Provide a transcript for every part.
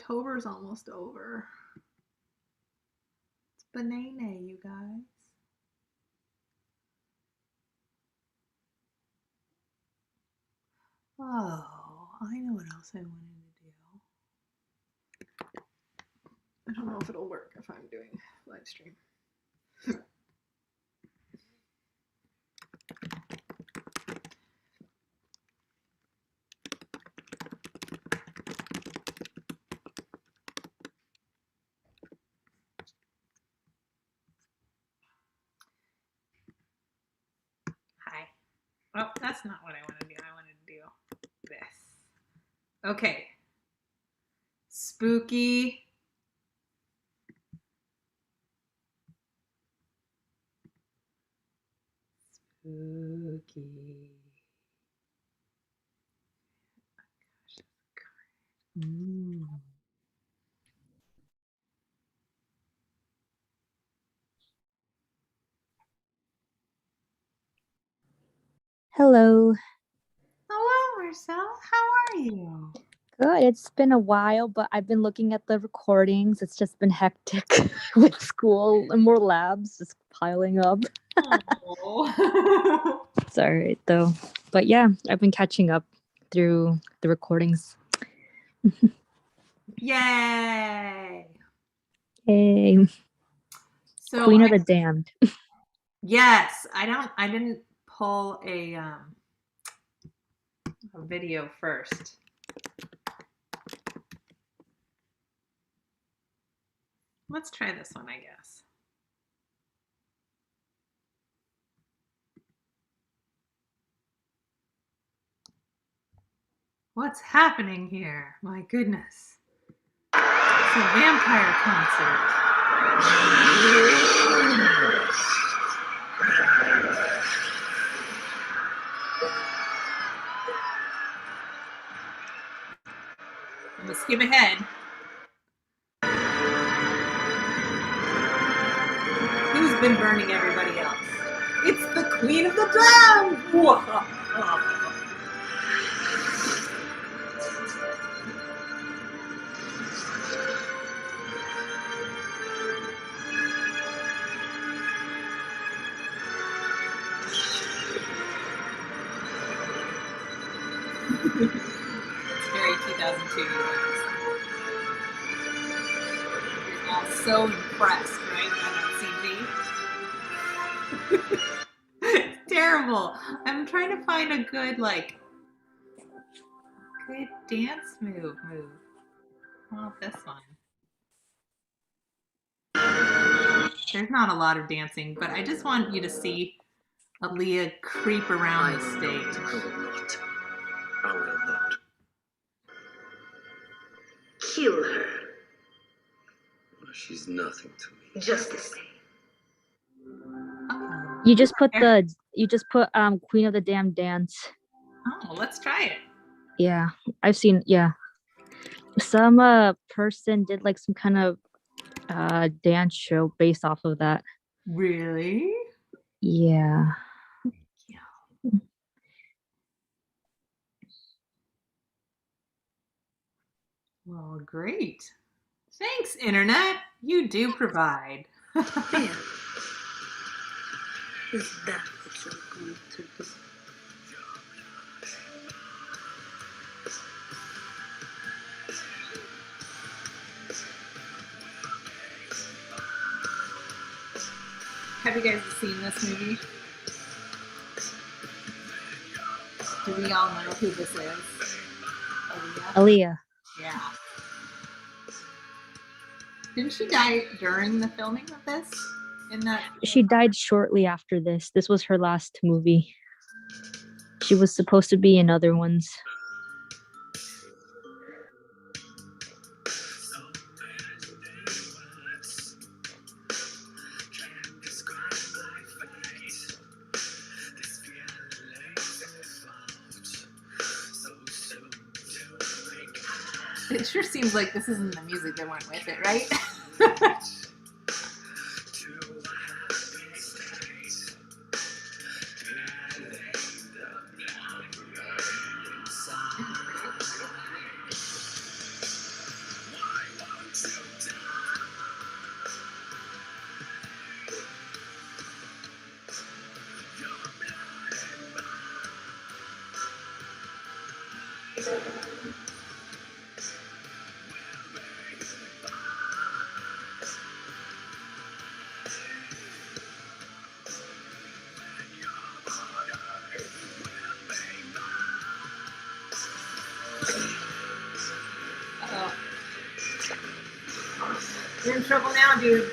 October's almost over. It's banana, you guys. Oh, I know what else I wanted to do. I don't know if it'll work if I'm doing live stream. Hi. Oh, that's not what I want to do. I want to do this. Okay. Spooky. Spooky. Mm. Hello. Hello, Marcel. How are you? Good. It's been a while, but I've been looking at the recordings. It's just been hectic with school and more labs just piling up. Oh. It's all right, though. But yeah, I've been catching up through the recordings. Yay! Yay. So Queen of the Damned. Yes, I didn't pull a video first. Let's try this one, I guess. What's happening here? My goodness. It's a vampire concert. I'm gonna skip ahead. Who's been burning everybody else? It's the Queen of the Damned! It's very 2002. You're all so impressed, right, by that CG? It's terrible. I'm trying to find a good, good dance move. Oh, this one. There's not a lot of dancing, but I just want you to see Aaliyah creep around the stage. I will not. I will not. Kill her. She's nothing to me. Just the same. You just put Queen of the Damned dance. Oh, let's try it. Yeah, I've seen. Yeah, some person did like some kind of dance show based off of that. Really? Yeah. Well, great. Thanks, Internet. You do provide. There. Is that what you're going to do? Have you guys seen this movie? Do we all know who this is? Aaliyah. Yeah. Didn't she die during the filming of this? She died shortly after this. This was her last movie. She was supposed to be in other ones. It sure seems like this isn't the music that went with it, right? You're in trouble now, dude.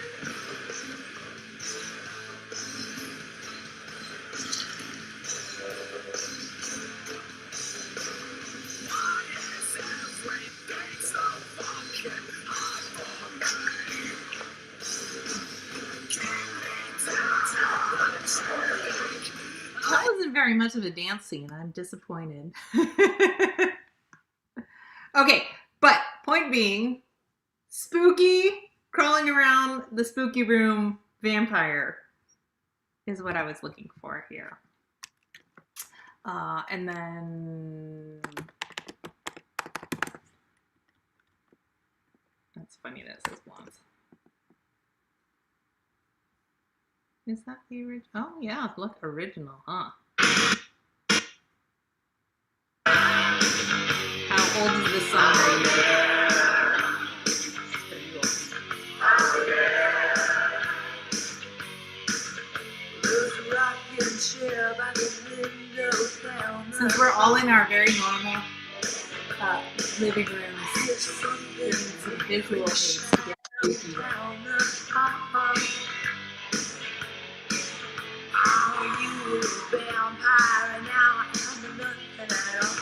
That wasn't very much of a dance scene. I'm disappointed. Okay, but point being, spooky, crawling around the spooky room vampire is what I was looking for here. And then that's funny that it says blondes. Is that the original? Oh yeah, look, original, huh? How old is this song? Since we're all in our very normal living rooms, getting some visual aids to get spooky. Oh, you vampire, and now I am nothing at all.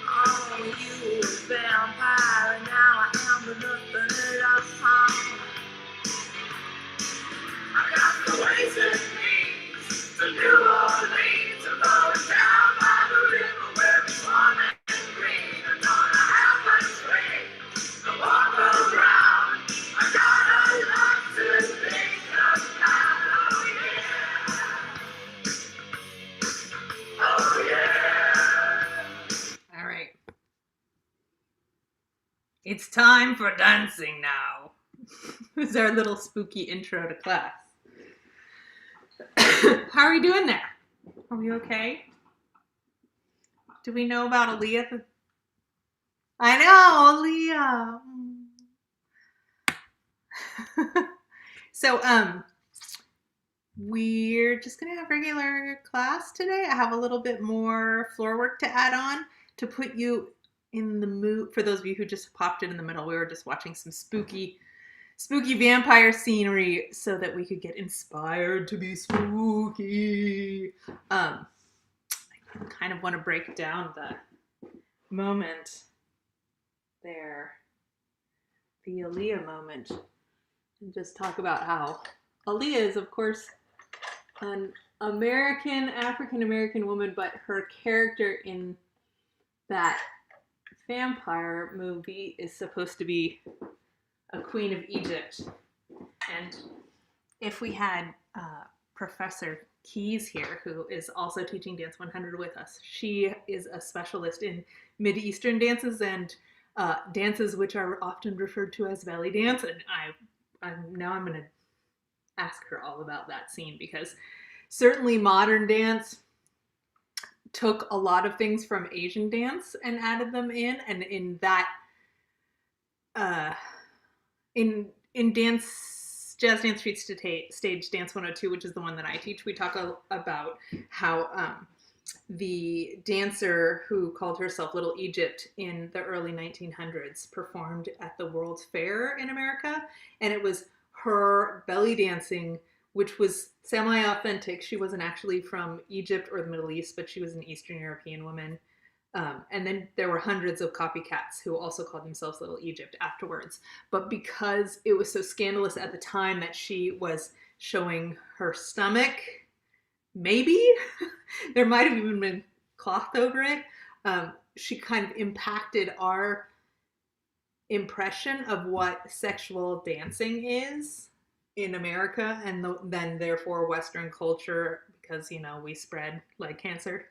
Oh, you vampire, and now I am nothing at all. I got the ways and means to New Orleans, to go down by the river where it's warm and green. I'm gonna have my swing to walk around. I got a lot to think about. Oh yeah. All right. It's time for dancing now. This is our little spooky intro to class. How are we doing there? Are we okay? Do we know about Aaliyah? I know, Aaliyah. So, we're just gonna have regular class today. I have a little bit more floor work to add on to put you in the mood. For those of you who just popped in the middle, we were just watching some spooky vampire scenery so that we could get inspired to be spooky. I kind of want to break down the moment there, the Aaliyah moment, and just talk about how Aaliyah is, of course, an African-American woman, but her character in that vampire movie is supposed to be a queen of Egypt. And if we had Professor Keys here, who is also teaching Dance 100 with us, she is a specialist in Mid-Eastern dances and dances which are often referred to as belly dance. And I'm going to ask her all about that scene, because certainly modern dance took a lot of things from Asian dance and added them in, and in that in Jazz Dance Street Stage Dance 102, which is the one that I teach, we talk about how the dancer who called herself Little Egypt in the early 1900s performed at the World's Fair in America, and it was her belly dancing, which was semi-authentic. She wasn't actually from Egypt or the Middle East, but she was an Eastern European woman. And then there were hundreds of copycats who also called themselves Little Egypt afterwards. But because it was so scandalous at the time that she was showing her stomach, maybe, there might have even been cloth over it, she kind of impacted our impression of what sexual dancing is in America, and then therefore Western culture, because, you know, we spread like cancer.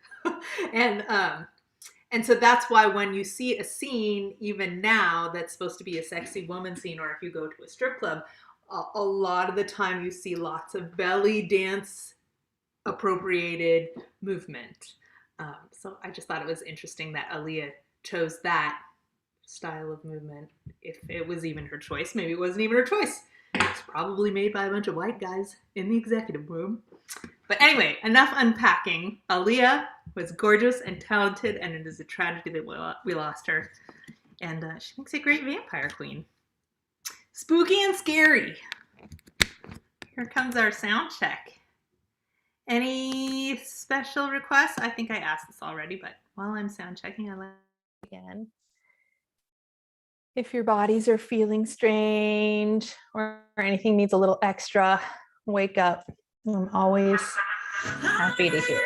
And so that's why when you see a scene, even now, that's supposed to be a sexy woman scene, or if you go to a strip club, a lot of the time you see lots of belly dance appropriated movement. So I just thought it was interesting that Aaliyah chose that style of movement, if it was even her choice. Maybe it wasn't even her choice. It's probably made by a bunch of white guys in the executive room. But anyway, enough unpacking. Aaliyah was gorgeous and talented, and it is a tragedy that we lost her. And she makes a great vampire queen. Spooky and scary. Here comes our sound check. Any special requests? I think I asked this already, but while I'm sound checking, I like again. If your bodies are feeling strange or anything needs a little extra, wake up. I'm always happy to hear it.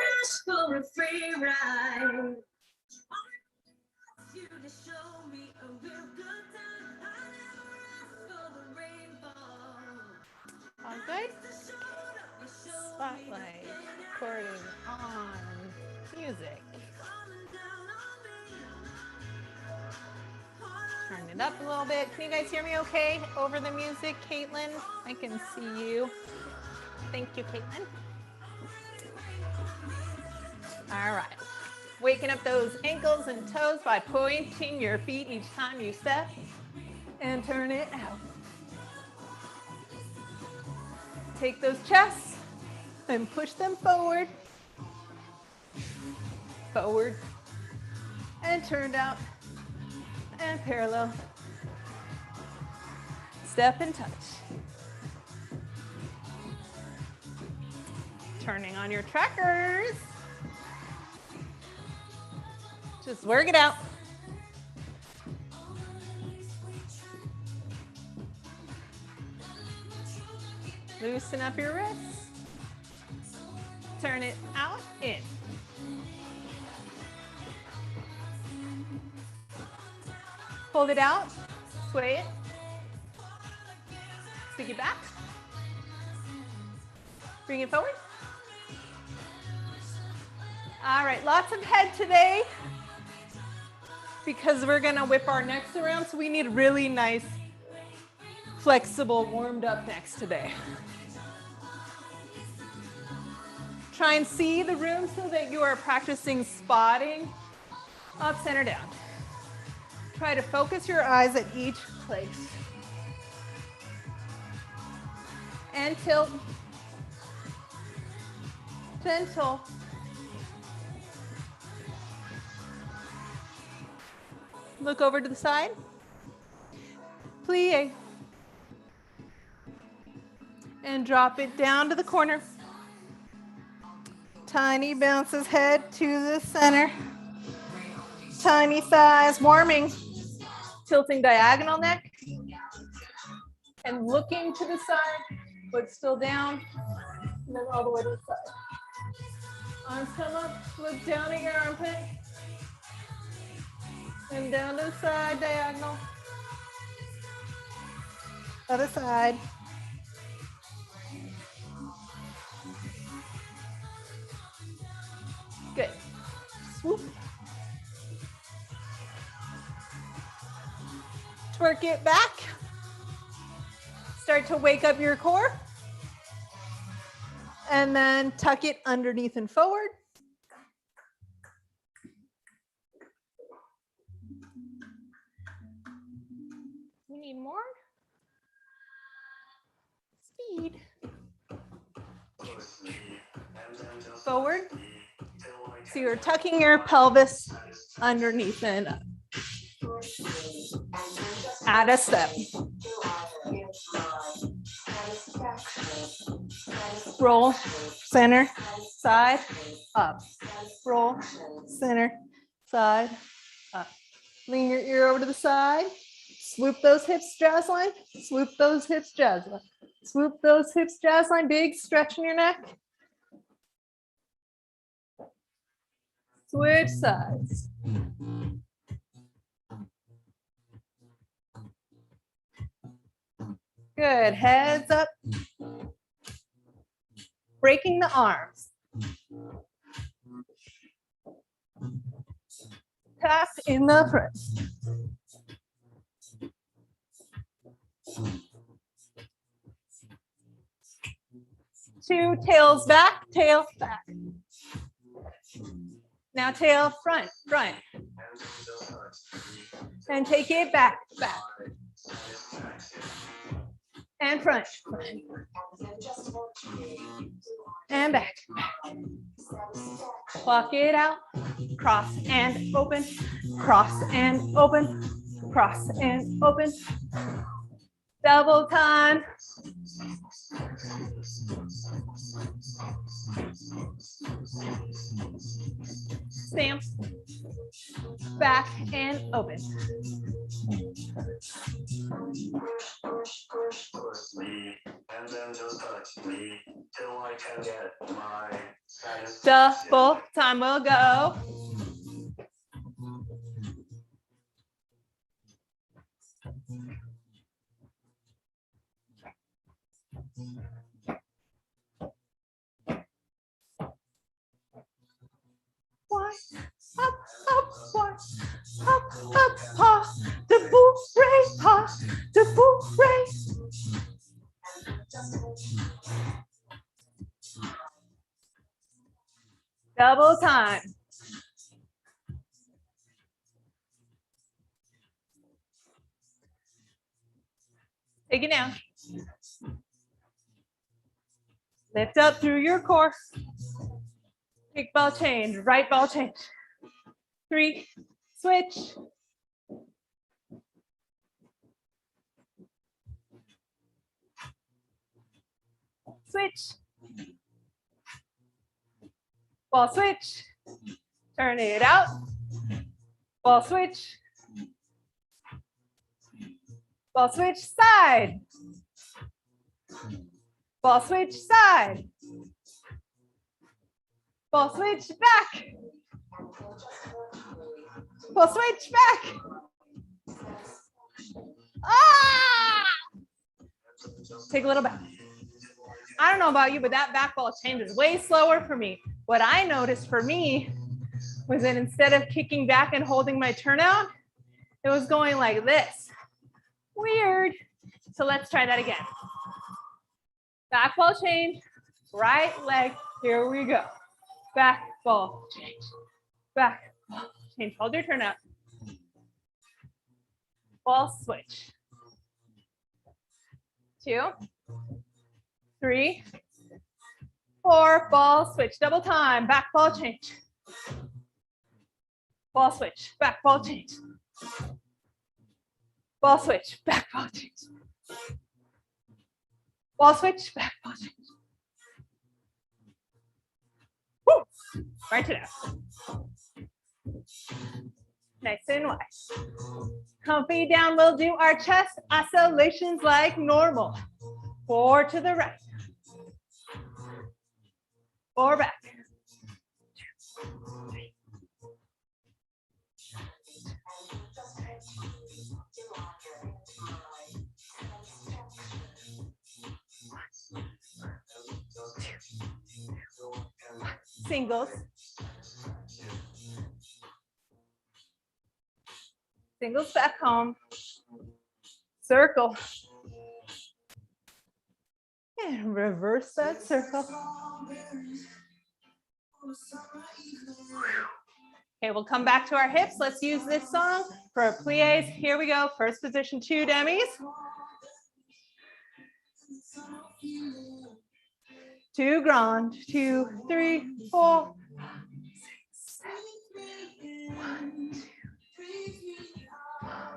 All good? Spotlight, recording on music. Turn it up a little bit. Can you guys hear me okay over the music, Caitlin? I can see you. Thank you, Caitlin. All right. Waking up those ankles and toes by pointing your feet each time you step and turn it out. Take those chests and push them forward. Forward and turned out and parallel. Step and touch. Turning on your trackers. Just work it out. Loosen up your wrists. Turn it out, in. Hold it out, sway it. Stick it back. Bring it forward. All right, lots of head today because we're gonna whip our necks around, so we need really nice, flexible, warmed up necks today. Try and see the room so that you are practicing spotting up, center, down. Try to focus your eyes at each place. And tilt. Gentle. Look over to the side. Plie. And drop it down to the corner. Tiny bounces head to the center. Tiny thighs warming. Tilting diagonal neck. And looking to the side, but still down. And then all the way to the side. Arms come up, look down at your armpit. And down to the side, diagonal. Other side. Good. Swoop. Twerk it back. Start to wake up your core. And then tuck it underneath and forward. We need more speed. Forward. So you're tucking your pelvis underneath and up. Add a step. Roll, center, side, up. Roll, center, side, up. Lean your ear over to the side. Swoop those hips, jazz line. Swoop those hips, jazz line. Swoop those hips, jazz line. Big stretch in your neck. Switch sides. Good, heads up. Breaking the arms. Tap in the front. Two, tails back, tail back. Now tail front, front. And take it back, back. And front. and back. Walk it out, cross and open, cross and open, cross and open. Double time. Stamp, back and open. Double time will go. One, up, one, up, pa, debout, raise, pa, debout, raise. Double time. Take it down. Lift up through your core. Kick ball change, right ball change. 3, switch. Switch. Ball switch. Turn it out. Ball switch. Ball switch side. Ball switch side. Ball switch back. Ball switch back. Ah! Take a little back. I don't know about you, but that back ball change is way slower for me. What I noticed for me was that instead of kicking back and holding my turnout, it was going like this. Weird. So let's try that again. Back ball change, right leg. Here we go. Back ball change. Back ball change. Hold your turnout. Ball switch. 2, 3, 4, ball switch, double time, back ball change. Ball switch, back ball change. Ball switch, back ball change. Ball switch, back ball change. Woo! Right to that. Nice and wide. Comfy down, we'll do our chest oscillations like normal. 4 to the right. 4 back. 2, 3. Singles. Singles back home. Circle. And reverse that circle. Okay, we'll come back to our hips. Let's use this song for our plies. Here we go. First position, 2 demis. 2 grand. 2, 3, 4, 6, 7. 1, 2, 3, 4.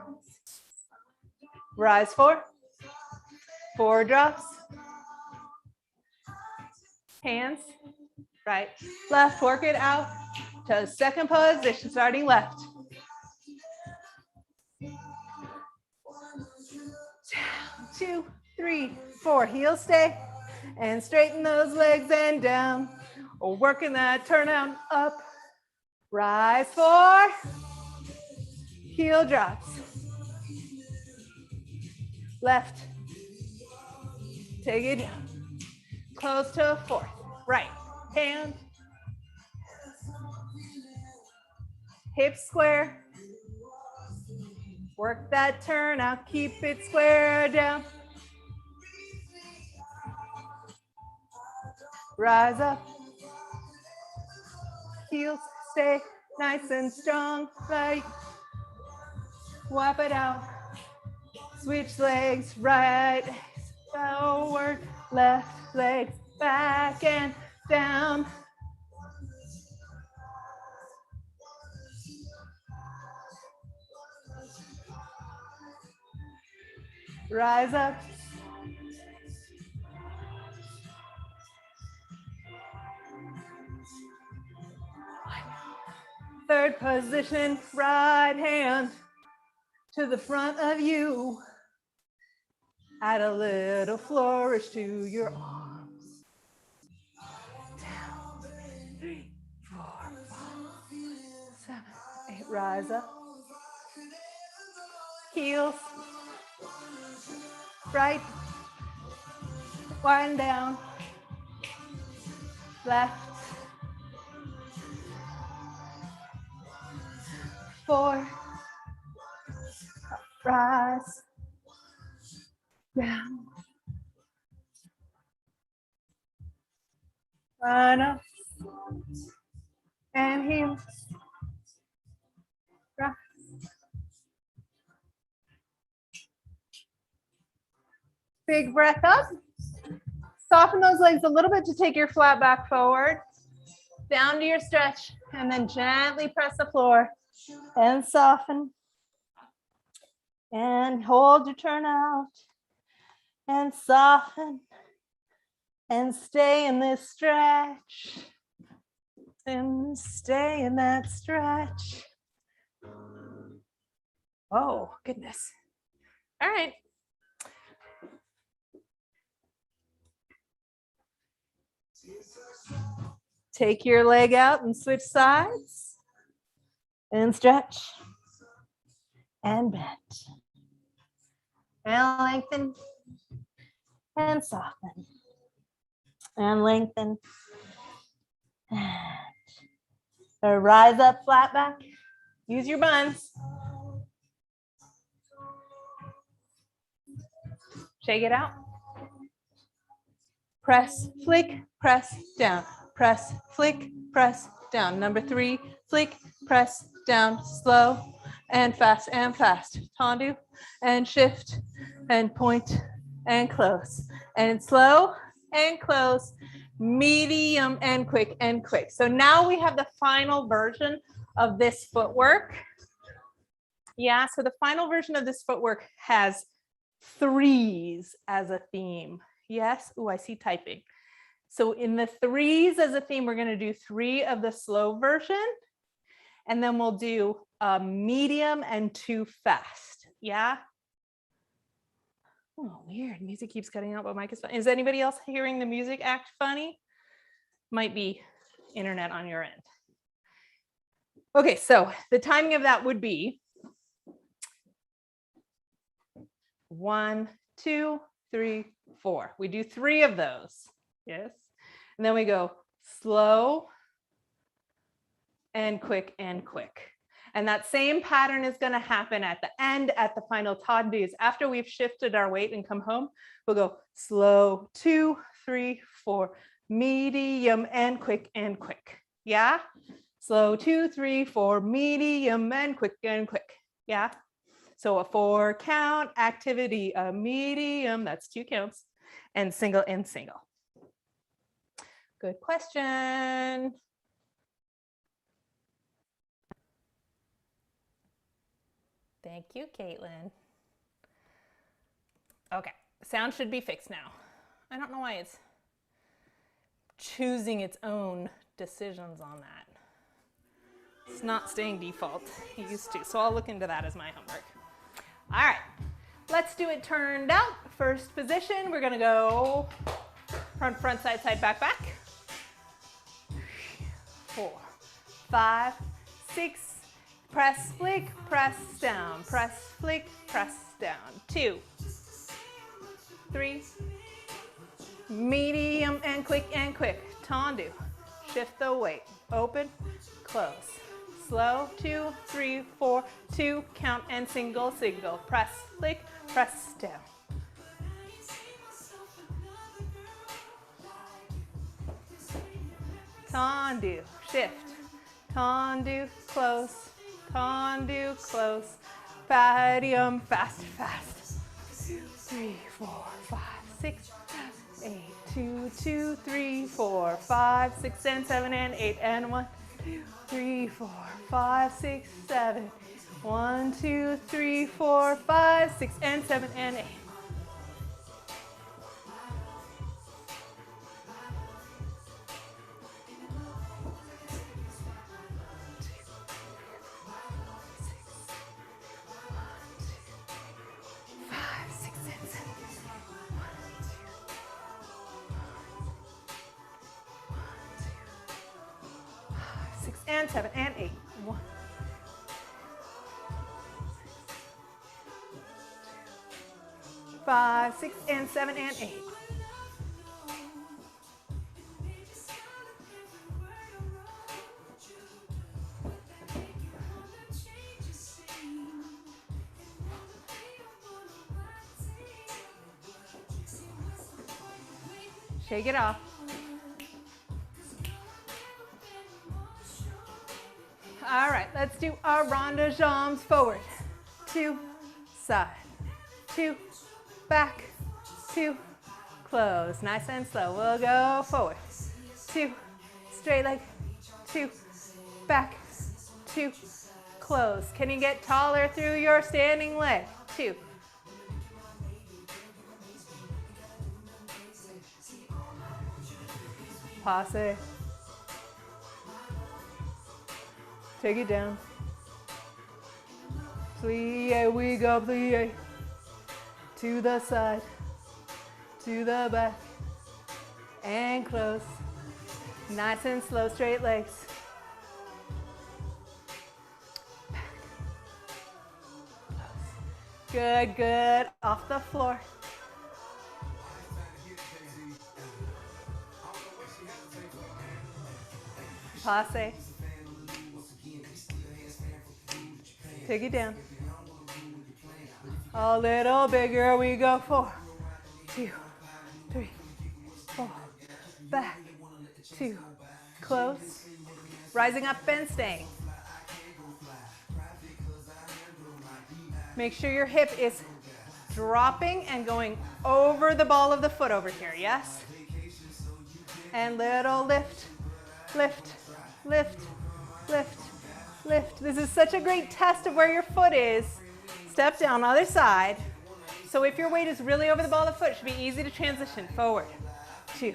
Rise 4. 4 drops. Hands, right, left, work it out to second position, starting left. 2, 3, 4, heel stay, and straighten those legs and down, or working that turnout up. Rise 4, heel drops. Left, take it down. Close to 4th, right, hand, hips square, work that turn out, keep it square down, rise up, heels stay nice and strong, right, wipe it out, switch legs, right, forward, left, legs back and down. Rise up. Third position, right hand to the front of you. Add a little flourish to your arms. Down. 3, 4, 5, 7, 8. Rise up. Heels. Right. Widen down. Left. 4. Rise. Down. Line up. And heels. Rise. Big breath up. Soften those legs a little bit to take your flat back forward. Down to your stretch, and then gently press the floor and soften. And hold your turn out. And soften. And stay in this stretch. And stay in that stretch. Oh, goodness. All right. Take your leg out and switch sides. And stretch. And bend. And lengthen. And soften. And lengthen. And rise up, flat back. Use your buns. Shake it out. Press, flick, press, down. Press, flick, press, down. Number 3, flick, press, down, slow, and fast, Tendu, and shift, and point, and close, and slow, and close, medium, and quick, and quick. So now we have the final version of this footwork. Yeah, so the final version of this footwork has 3s as a theme. Yes, ooh, I see typing. So in the 3s as a theme, we're going to do 3 of the slow version, and then we'll do a medium and 2 fast. Yeah. Oh, weird. Music keeps cutting out, but mic is fine. Is anybody else hearing the music act funny? Might be internet on your end. Okay, so the timing of that would be 1, 2, 3, 4. We do 3 of those. Yes. And then we go slow and quick and quick. And that same pattern is going to happen at the end, at the final tandus. After we've shifted our weight and come home, we'll go slow, 2, 3, 4, medium and quick and quick. Yeah. Slow, 2, 3, 4, medium and quick and quick. Yeah. So a 4 count activity, a medium, that's 2 counts, and single and single. Good question. Thank you, Caitlin. Okay, sound should be fixed now. I don't know why it's choosing its own decisions on that. It's not staying default. It used to, so I'll look into that as my homework. All right, let's do it turned out. First position, we're gonna go front, front, side, side, back, back. 4, 5, 6, press, flick, press down, press, flick, press down. 2, 3, medium and quick, tendu. Shift the weight, open, close. Slow, 2, 3, 4, 2, count and single, single. Press, flick, press down. Tendu, shift, tendu, close, medium, fast, fast. 2, 3, 4, 5, 6, 7, 8. 2, 2, 3, 4, 5, 6, and 7, and 8, and 1, 2, 3, 4, 5, 6, 7. 1, 2, 3, 4, 5, 6, and 7, and 8. And 7 and 8. 1, 5, 6, and 7, and 8. Shake it off. All right, let's do our rond de jambes forward. 2, side, 2, back, 2, close. Nice and slow. We'll go forward. 2, straight leg, 2, back, 2, close. Can you get taller through your standing leg? 2. Passe. Take it down. Plie, we go plie. To the side, to the back, and close. Nice and slow, straight legs. Back. Close. Good, good. Off the floor. Passe. Take it down. A little bigger, we go. 4, 2, 3, 4. Back, 2, close. Rising up and staying. Make sure your hip is dropping and going over the ball of the foot over here, yes? And little lift, lift, lift, lift, lift. This is such a great test of where your foot is. Step down, other side. So if your weight is really over the ball of the foot, it should be easy to transition. Forward, 2,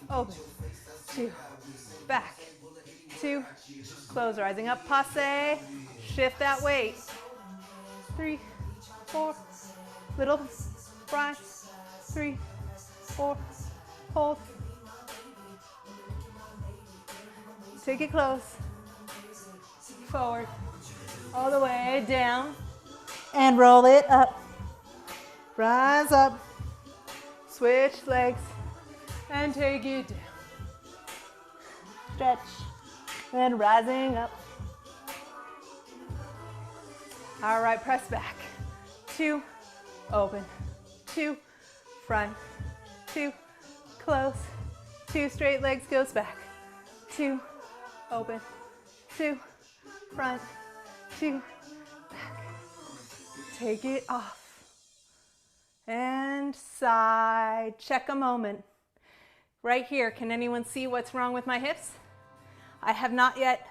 open, 2, back, 2, close, rising up, passe. Shift that weight. 3, 4, little rise, 3, 4, hold. Take it close. Forward, all the way down, and roll it up. Rise up, switch legs, and take it down. Stretch, and rising up. All right, press back. 2, open, 2, front, 2, close, 2, straight legs goes back, 2, open, 2, front, 2, back. Take it off. And side, check a moment. Right here, can anyone see what's wrong with my hips? I have not yet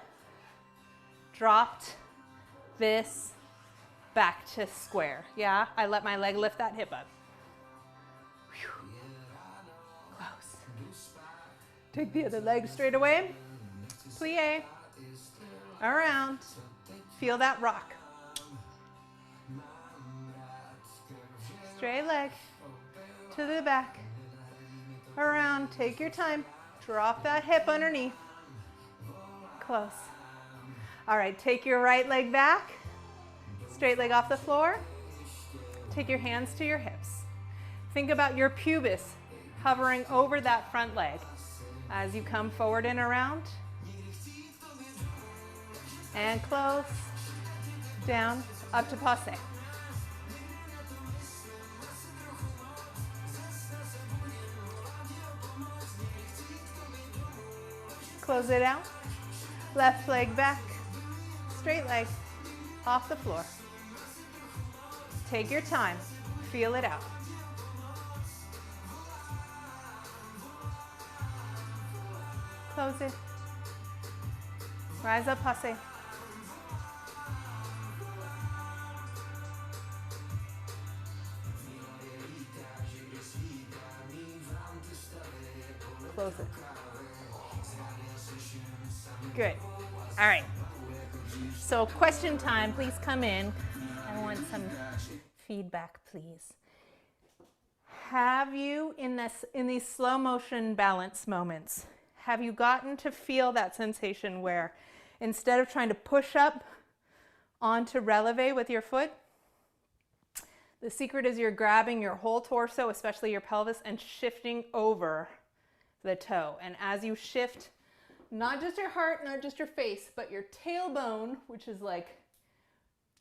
dropped this back to square. Yeah, I let my leg lift that hip up. Whew. Close. Take the other leg straight away. Plie. Around. Feel that rock. Straight leg to the back. Around. Take your time. Drop that hip underneath. Close. All right, take your right leg back. Straight leg off the floor. Take your hands to your hips. Think about your pubis hovering over that front leg as you come forward and around. And close. Down, up to passe. Close it out. Left leg back. Straight leg off the floor. Take your time. Feel it out. Close it. Rise up, passe. Close it. Good. All right. So question time, please come in. I want some feedback, please. Have you, in these slow motion balance moments, have you gotten to feel that sensation where instead of trying to push up onto releve with your foot, the secret is you're grabbing your whole torso, especially your pelvis, and shifting over the toe. And as you shift, not just your heart, not just your face, but your tailbone, which is like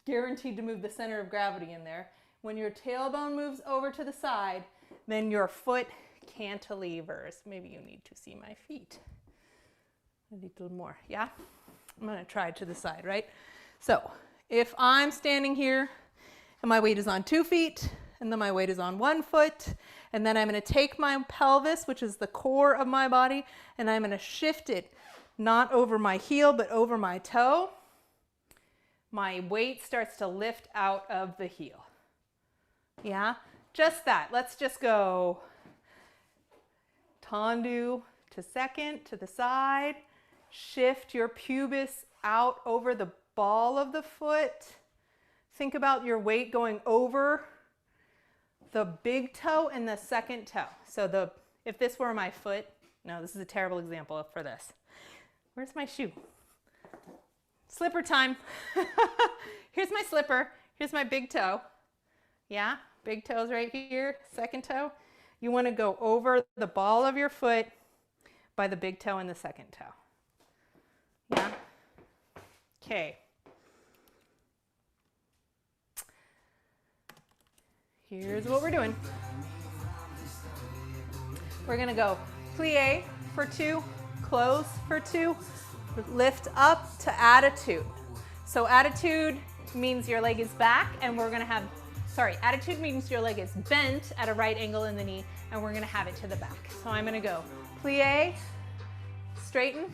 guaranteed to move the center of gravity in there. When your tailbone moves over to the side, then your foot cantilevers. Maybe you need to see my feet. A little more, yeah? I'm gonna try to the side, right? So if I'm standing here and my weight is on 2 feet, and then my weight is on 1 foot, and then I'm gonna take my pelvis, which is the core of my body, and I'm gonna shift it, not over my heel, but over my toe. My weight starts to lift out of the heel. Yeah, just that. Let's just go tendu to second, to the side. Shift your pubis out over the ball of the foot. Think about your weight going over the big toe and the second toe. So if this were my foot, no, this is a terrible example for this. Where's my shoe? Slipper time. Here's my slipper. Here's my big toe. Yeah, big toe's right here, second toe. You want to go over the ball of your foot by the big toe and the second toe. Yeah? Okay. Here's what we're doing. We're going to go plie for 2, close for 2, lift up to attitude. So attitude means your leg is back, and we're going to have, attitude means your leg is bent at a right angle in the knee, and we're going to have it to the back. So I'm going to go plie, straighten,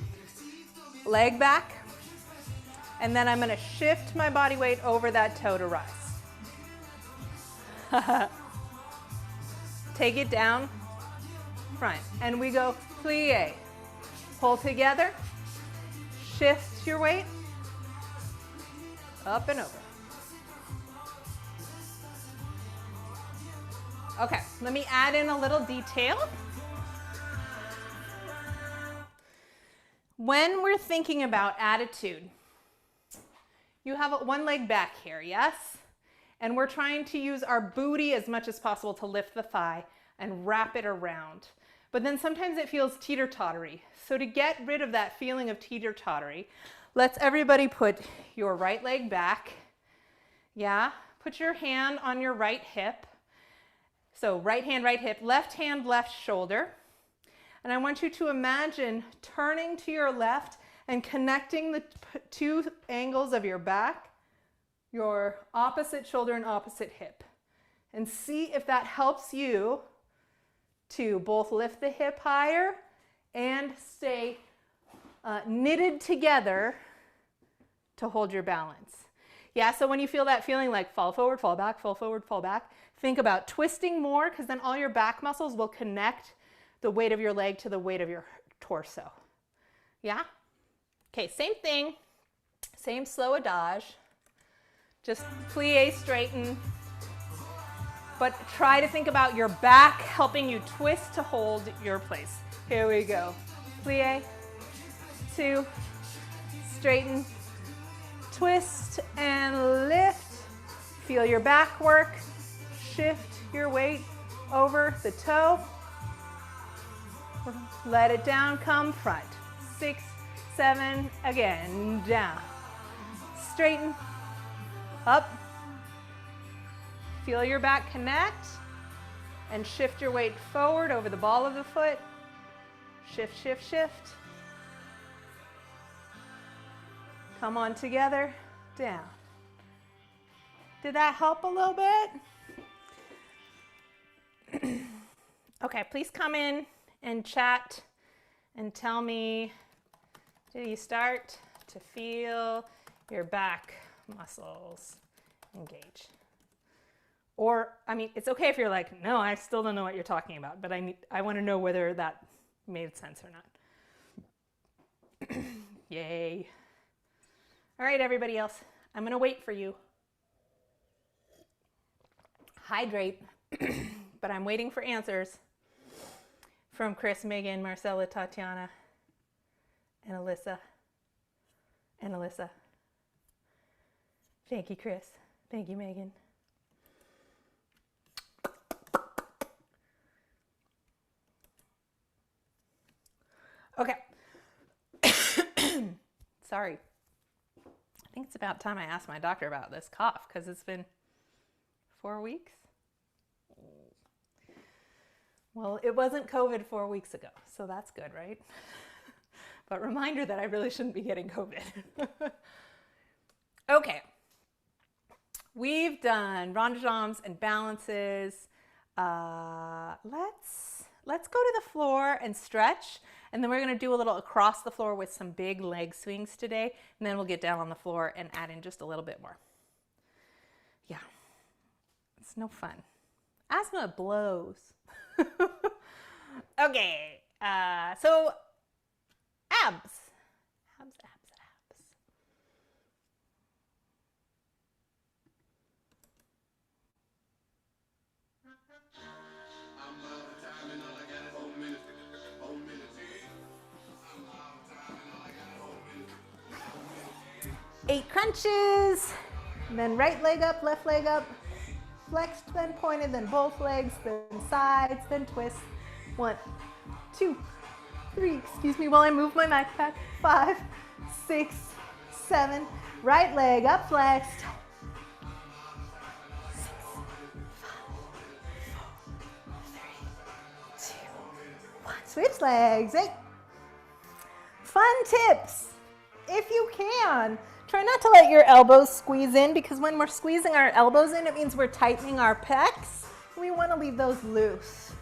leg back, and then I'm going to shift my body weight over that toe to rise. Take it down, front, and we go plie. Pull together, shift your weight, up and over. Okay, let me add in a little detail. When we're thinking about attitude, you have one leg back here, yes? And we're trying to use our booty as much as possible to lift the thigh and wrap it around. But then sometimes it feels teeter-tottery. So to get rid of that feeling of teeter-tottery, let's everybody put your right leg back. Yeah, put your hand on your right hip. So right hand, right hip, left shoulder. And I want you to imagine turning to your left and connecting the 2 angles of your back, your opposite shoulder and opposite hip. And see if that helps you to both lift the hip higher and stay knitted together to hold your balance. Yeah, so when you feel that feeling like fall forward, fall back, fall forward, fall back, think about twisting more, because then all your back muscles will connect the weight of your leg to the weight of your torso. Yeah? Okay, same thing, same slow adage. Just plie, straighten, but try to think about your back helping you twist to hold your place. Here we go. Plie, 2, straighten, twist and lift. Feel your back work. Shift your weight over the toe. Let it down, come front. 6, 7, again, down. Straighten, up. Feel your back connect and shift your weight forward over the ball of the foot. Shift, shift, shift. Come on together, down. Did that help a little bit? Okay, please come in and chat and tell me, did you start to feel your back muscles engage? Or, I mean, it's okay if you're like, no, I still don't know what you're talking about, but I want to know whether that made sense or not. Yay. All right, everybody else, I'm going to wait for you. Hydrate, but I'm waiting for answers from Chris, Megan, Marcella, Tatiana, and Alyssa. Thank you, Chris. Thank you, Megan. Okay. Sorry. I think it's about time I asked my doctor about this cough because it's been 4 weeks. Well, it wasn't COVID 4 weeks ago, so that's good, right? But reminder that I really shouldn't be getting COVID. Okay. We've done ronde-jambs and balances. Let's go to the floor and stretch, and then we're going to do a little across the floor with some big leg swings today, and then we'll get down on the floor and add in just a little bit more. Yeah, it's no fun. Asthma blows. Okay, so abs. Eight crunches, and then right leg up, left leg up, flexed, then pointed, then both legs, then sides, then twist. 1, 2, 3, excuse me while I move my backpack. 5, 6, 7, right leg up, flexed. 6, 5, 4, 3, 2, 1. Switch legs. 8. Fun tips, if you can. Try not to let your elbows squeeze in, because when we're squeezing our elbows in, it means we're tightening our pecs. We want to leave those loose.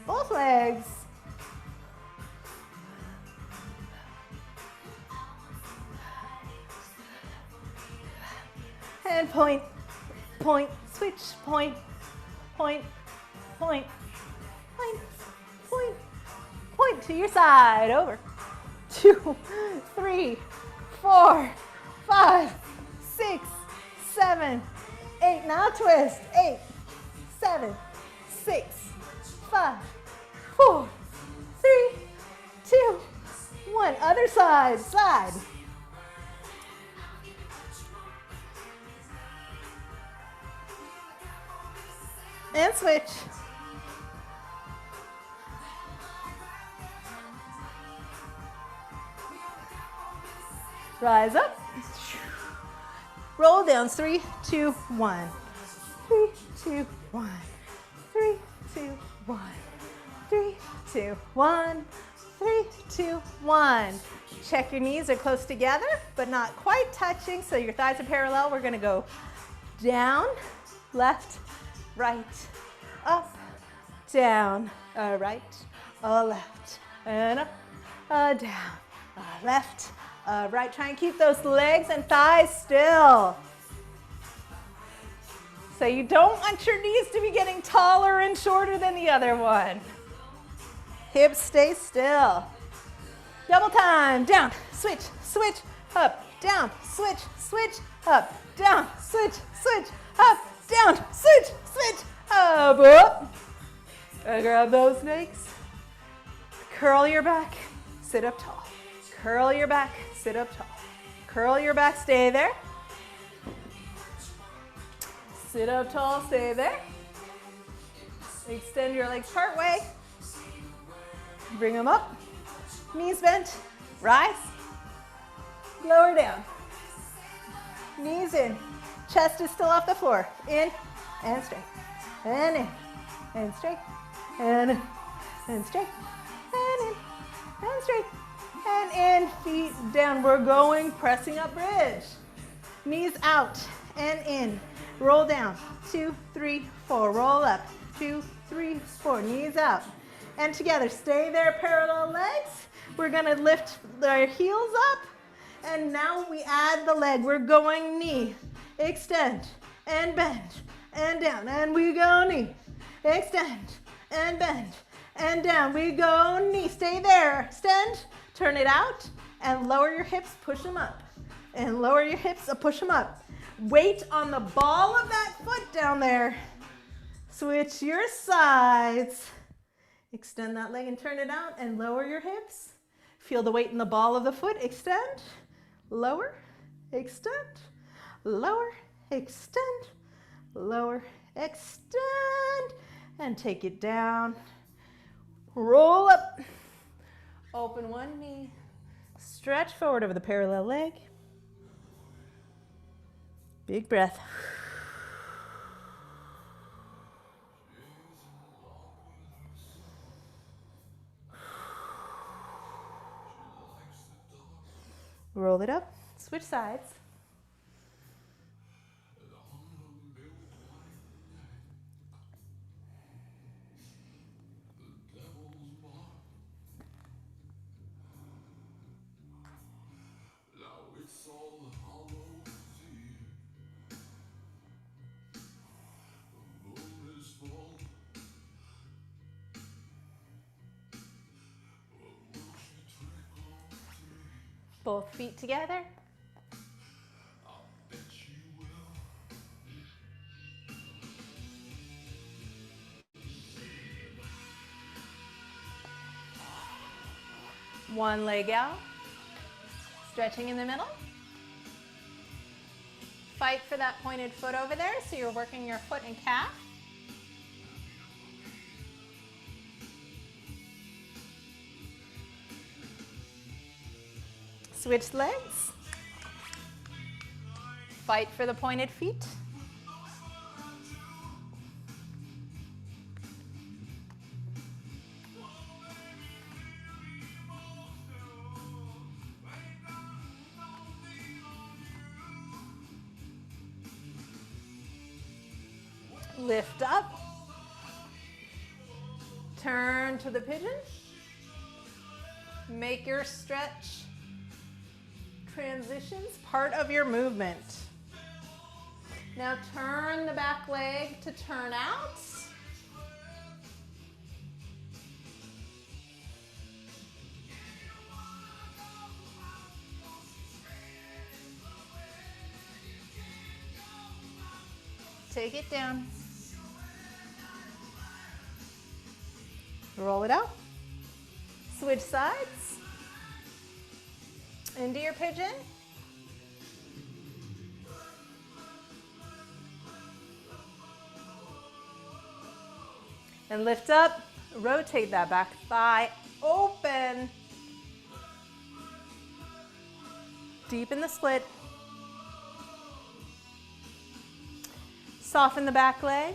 Both legs. And point, point, switch, point, point, point, point, point, point to your side, over. 2, 3, 4, 5, 6, 7, 8. Now twist. 8, 7, 6, 5, 4, 3, 2, 1. Other side, slide. And switch. Rise up. Roll down. 3, 2, 1. 3, 2, 1. 3, 2, 1. 3, 2, 1. 3, 2, 1. Check your knees are close together, but not quite touching, so your thighs are parallel. We're going to go down, left, right, up, down, right, left, and up, down, left, right. Try and keep those legs and thighs still. So you don't want your knees to be getting taller and shorter than the other one. Hips stay still. Double time, down, switch, switch, up, down, switch, switch, up, down, switch, switch, up, down, switch, switch, up. Grab those legs. Curl your back, sit up tall. Curl your back, sit up tall. Curl your back, stay there. Sit up tall, stay there. Extend your legs part way. Bring them up. Knees bent, rise. Lower down. Knees in. Chest is still off the floor. In and straight. And in. And straight. And in. And straight. and straight, and in, feet down. We're going, pressing up bridge. Knees out and in. Roll down, 2, 3, 4. Roll up, 2, 3, 4. Knees out. And together, stay there, parallel legs. We're gonna lift our heels up. And now we add the leg. We're going knee, extend, and bend, and down. And we go knee, extend, and bend, and down. We go knee, stay there, extend, turn it out, and lower your hips, push them up. And lower your hips, push them up. Weight on the ball of that foot down there. Switch your sides. Extend that leg and turn it out and lower your hips. Feel the weight in the ball of the foot. Extend, lower, extend, lower, extend, lower, extend, and take it down. Roll up. Open one knee. Stretch forward over the parallel leg. Big breath. Roll it up. Switch sides. Both feet together. One leg out. Stretching in the middle. Fight for that pointed foot over there, so you're working your foot and calf. Switch legs. Fight for the pointed feet. Lift up. Turn to the pigeon. Make your stretch transitions part of your movement. Now turn the back leg to turn out. Take it down. Roll it out. Switch sides. Into your pigeon. And lift up. Rotate that back thigh. Open. Deepen the split. Soften the back leg.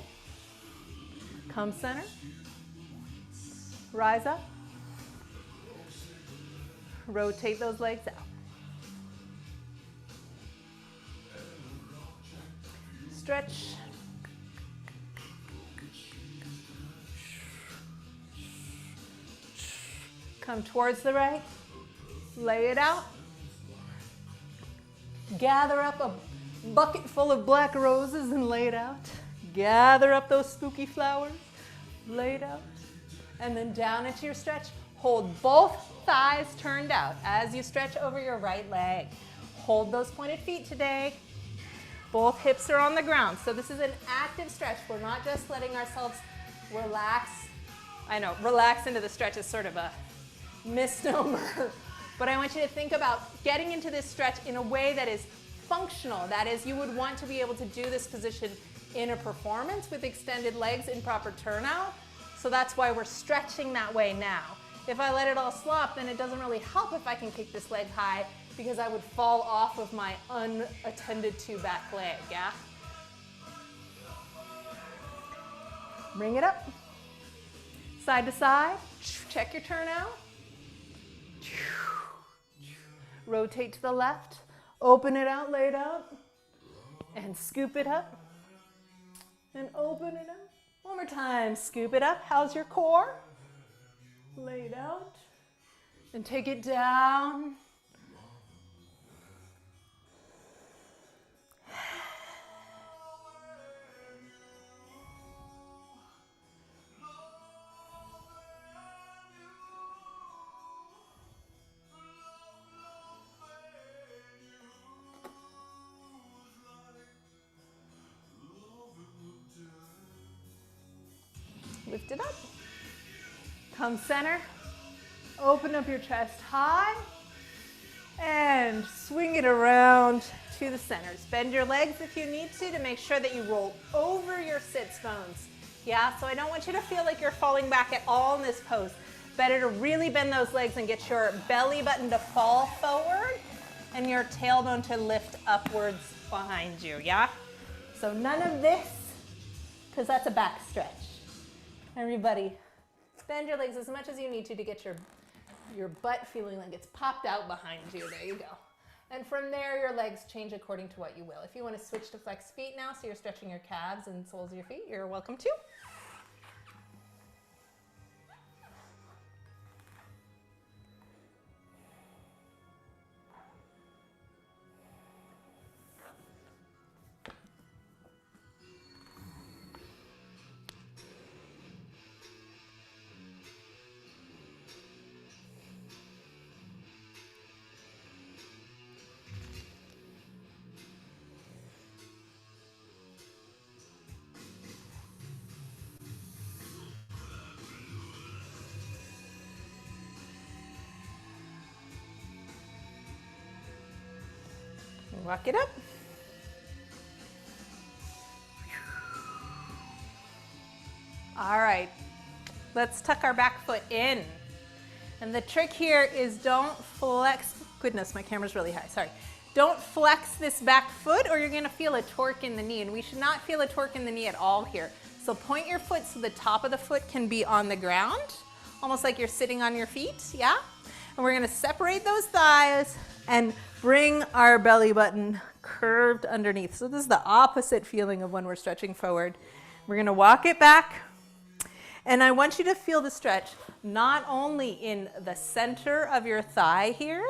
Come center. Rise up. Rotate those legs out. Stretch. Come towards the right. Lay it out. Gather up a bucket full of black roses and lay it out. Gather up those spooky flowers. Lay it out. And then down into your stretch. Hold both thighs turned out as you stretch over your right leg. Hold those pointed feet today. Both hips are on the ground. So this is an active stretch. We're not just letting ourselves relax. I know, relax into the stretch is sort of a misnomer. But I want you to think about getting into this stretch in a way that is functional. That is, you would want to be able to do this position in a performance with extended legs in proper turnout. So that's why we're stretching that way now. If I let it all slop, then it doesn't really help if I can kick this leg high because I would fall off of my unattended to back leg, yeah? Bring it up. Side to side. Check your turnout. Rotate to the left, open it out, lay it out, and scoop it up, and open it up. One more time, scoop it up. How's your core? Lay it out, and take it down. Lift it up. Come center. Open up your chest high. And swing it around to the centers. Bend your legs if you need to make sure that you roll over your sits bones. Yeah, so I don't want you to feel like you're falling back at all in this pose. Better to really bend those legs and get your belly button to fall forward and your tailbone to lift upwards behind you, yeah? So none of this, because that's a back stretch. Everybody, bend your legs as much as you need to get your butt feeling like it's popped out behind you. There you go. And from there, your legs change according to what you will. If you want to switch to flex feet now, so you're stretching your calves and soles of your feet, you're welcome to. Walk it up. All right, let's tuck our back foot in. And the trick here is don't flex, goodness, my camera's really high, sorry. Don't flex this back foot or you're gonna feel a torque in the knee, and we should not feel a torque in the knee at all here. So point your foot so the top of the foot can be on the ground, almost like you're sitting on your feet, yeah? And we're gonna separate those thighs and bring our belly button curved underneath. So this is the opposite feeling of when we're stretching forward. We're gonna walk it back. And I want you to feel the stretch not only in the center of your thigh here,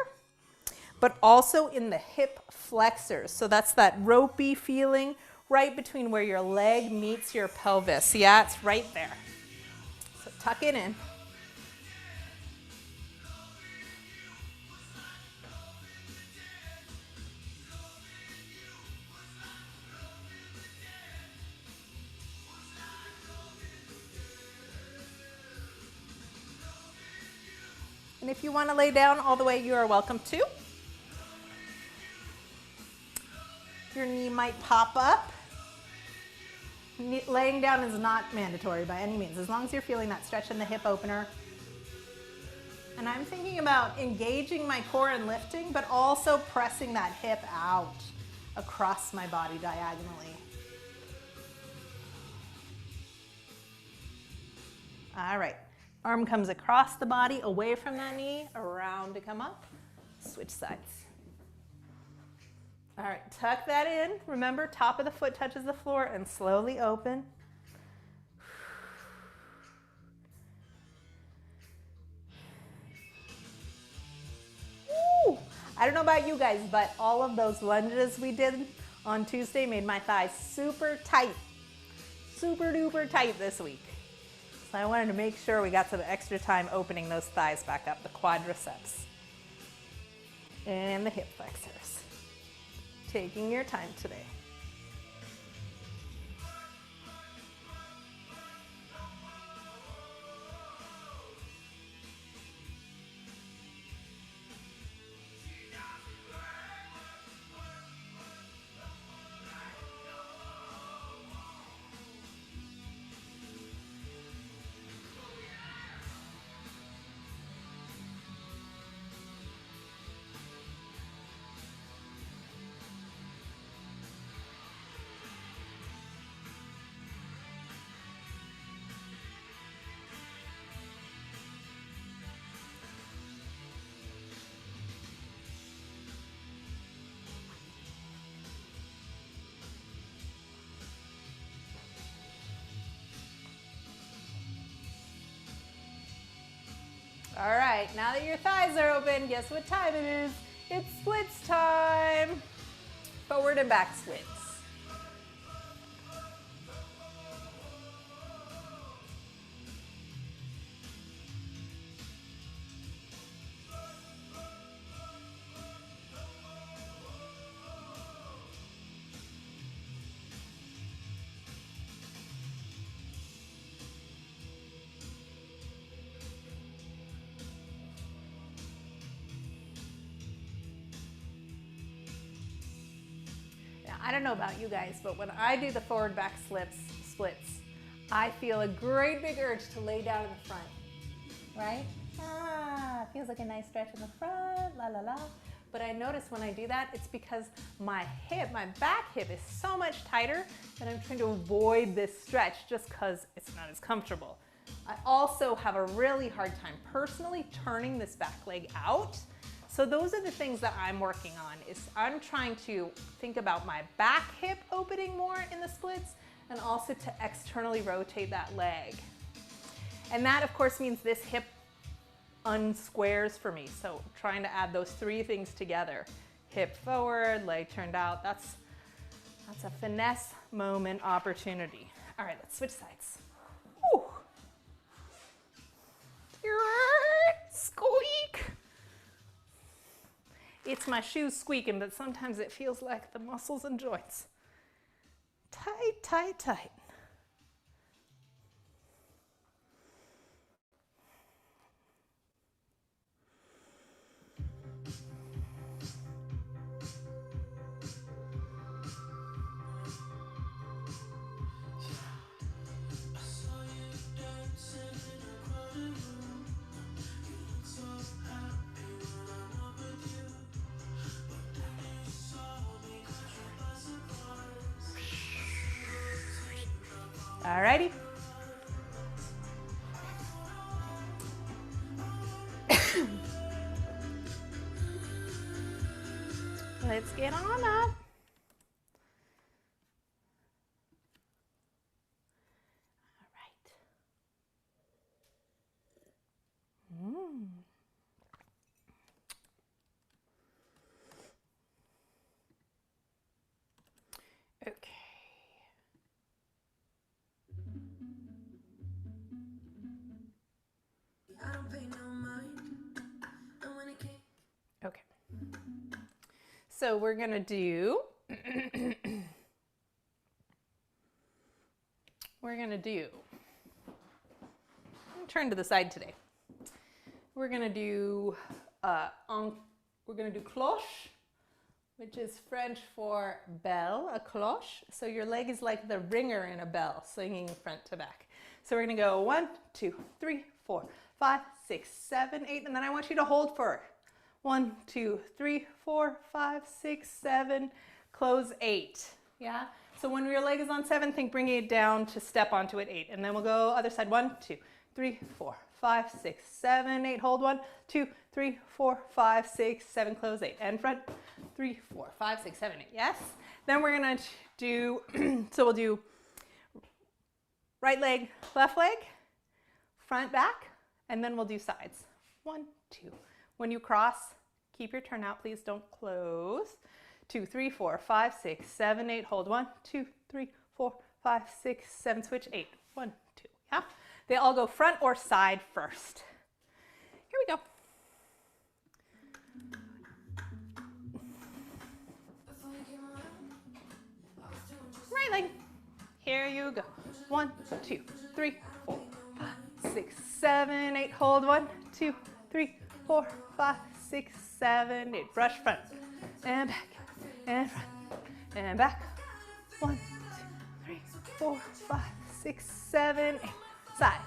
but also in the hip flexors. So that's that ropey feeling right between where your leg meets your pelvis. Yeah, it's right there. So tuck it in. And if you want to lay down all the way, you are welcome to. Your knee might pop up. Laying down is not mandatory by any means, as long as you're feeling that stretch in the hip opener. And I'm thinking about engaging my core and lifting, but also pressing that hip out across my body diagonally. All right. Arm comes across the body, away from that knee, around to come up. Switch sides. All right, tuck that in. Remember, top of the foot touches the floor and slowly open. Woo! I don't know about you guys, but all of those lunges we did on Tuesday made my thighs super tight. Super duper tight this week. So I wanted to make sure we got some extra time opening those thighs back up, the quadriceps and the hip flexors. Taking your time today. All right, now that your thighs are open, guess what time it is? It's splits time. Forward and back splits. I don't know about you guys, but when I do the forward back splits, I feel a great big urge to lay down in the front, right? Feels like a nice stretch in the front, la la la. But I notice when I do that, it's because my back hip is so much tighter that I'm trying to avoid this stretch just because it's not as comfortable. I also have a really hard time personally turning this back leg out. So those are the things that I'm working on, is I'm trying to think about my back hip opening more in the splits and also to externally rotate that leg. And that of course means this hip unsquares for me. So trying to add those three things together. Hip forward, leg turned out. That's a finesse moment opportunity. All right, let's switch sides. Woo. Squeak. It's my shoes squeaking, but sometimes it feels like the muscles and joints. Tight, tight, tight. Alrighty. Let's get on up. All right. Okay. Okay. So we're going to do, turn to the side today. We're going to do cloche, which is French for bell, a cloche. So your leg is like the ringer in a bell, swinging front to back. So we're going to go 1, 2, 3, 4, 5, 6, 7, 8, and then I want you to hold for 1, 2, 3, 4, 5, 6, 7, close 8. Yeah? So when your leg is on 7, think bringing it down to step onto it 8. And then we'll go other side 1, 2, 3, 4, 5, 6, 7, 8. Hold 1, 2, 3, 4, 5, 6, 7, close 8. And front 3, 4, 5, 6, 7, 8. Yes? Then we're going to do, so we'll do right leg, left leg, front, back, and then we'll do sides. 1, 2. When you cross, keep your turn out, please don't close. 2, 3, 4, 5, 6, 7, 8. Hold 1, 2, 3, 4, 5, 6, 7. Switch 8. 1, 2. Yeah? They all go front or side first. Here we go. Right leg. Here you go. 1, 2, 3, 4, 5, 6, 7, 8. Hold 1, 2, 3, 4, 5, 6, 7, 8. Brush front and back and front and back. 1, 2, 3, 4, 5, 6, 7, 8. Side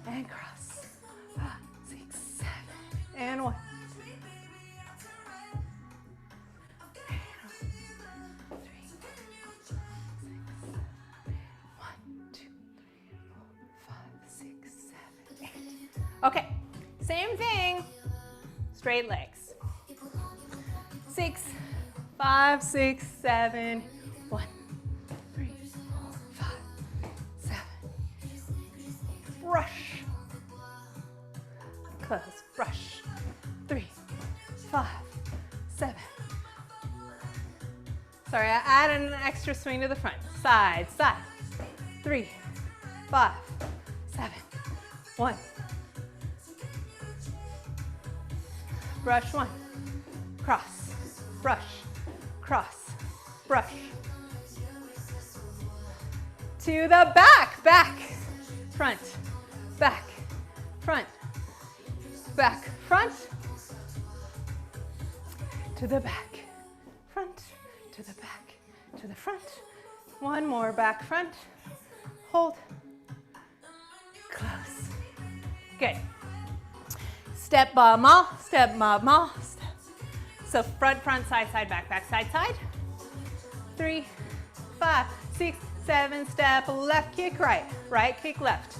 and cross. 5, 6, 7, and 1. 1, 2, 3, 4, 5, 6, 7, 8. Okay, same thing. Straight legs. 6, 5, 6, 7. 1, 3, 4, 5, 7. Brush. Close. Brush. Sorry, I added an extra swing to the front. Side, side. 3, 5, 7, 1. Brush 1. Cross, brush, cross, brush. To the back, back, front, back, front, back, front. To the back, front, to the back, to the front. One more, back, front. Hold. Close. Good. Step, ba, ma, step, ma, ma, step. So front, front, side, side, back, back, side, side. 3, 5, 6, 7, step, left kick, right, right kick, left.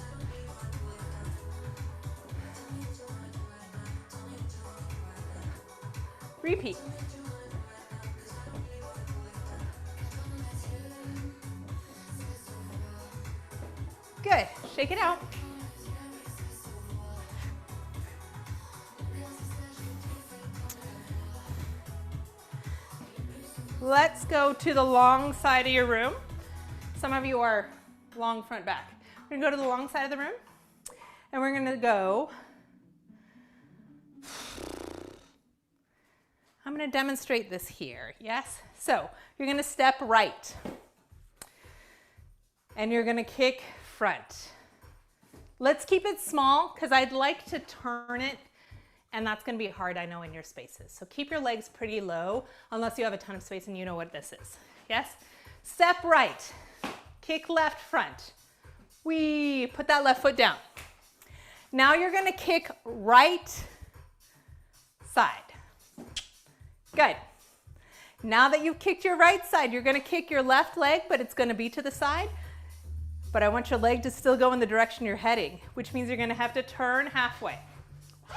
Repeat. Good, shake it out. Let's go to the long side of your room. Some of you are long front back. We're gonna go to the long side of the room and we're gonna go. I'm gonna demonstrate this here, yes? So you're gonna step right and you're gonna kick front. Let's keep it small because I'd like to turn it and that's gonna be hard, I know, in your spaces. So keep your legs pretty low unless you have a ton of space and you know what this is, yes? Step right, kick left front. We put that left foot down. Now you're gonna kick right side. Good. Now that you've kicked your right side, you're gonna kick your left leg, but it's gonna be to the side. But I want your leg to still go in the direction you're heading, which means you're gonna have to turn halfway.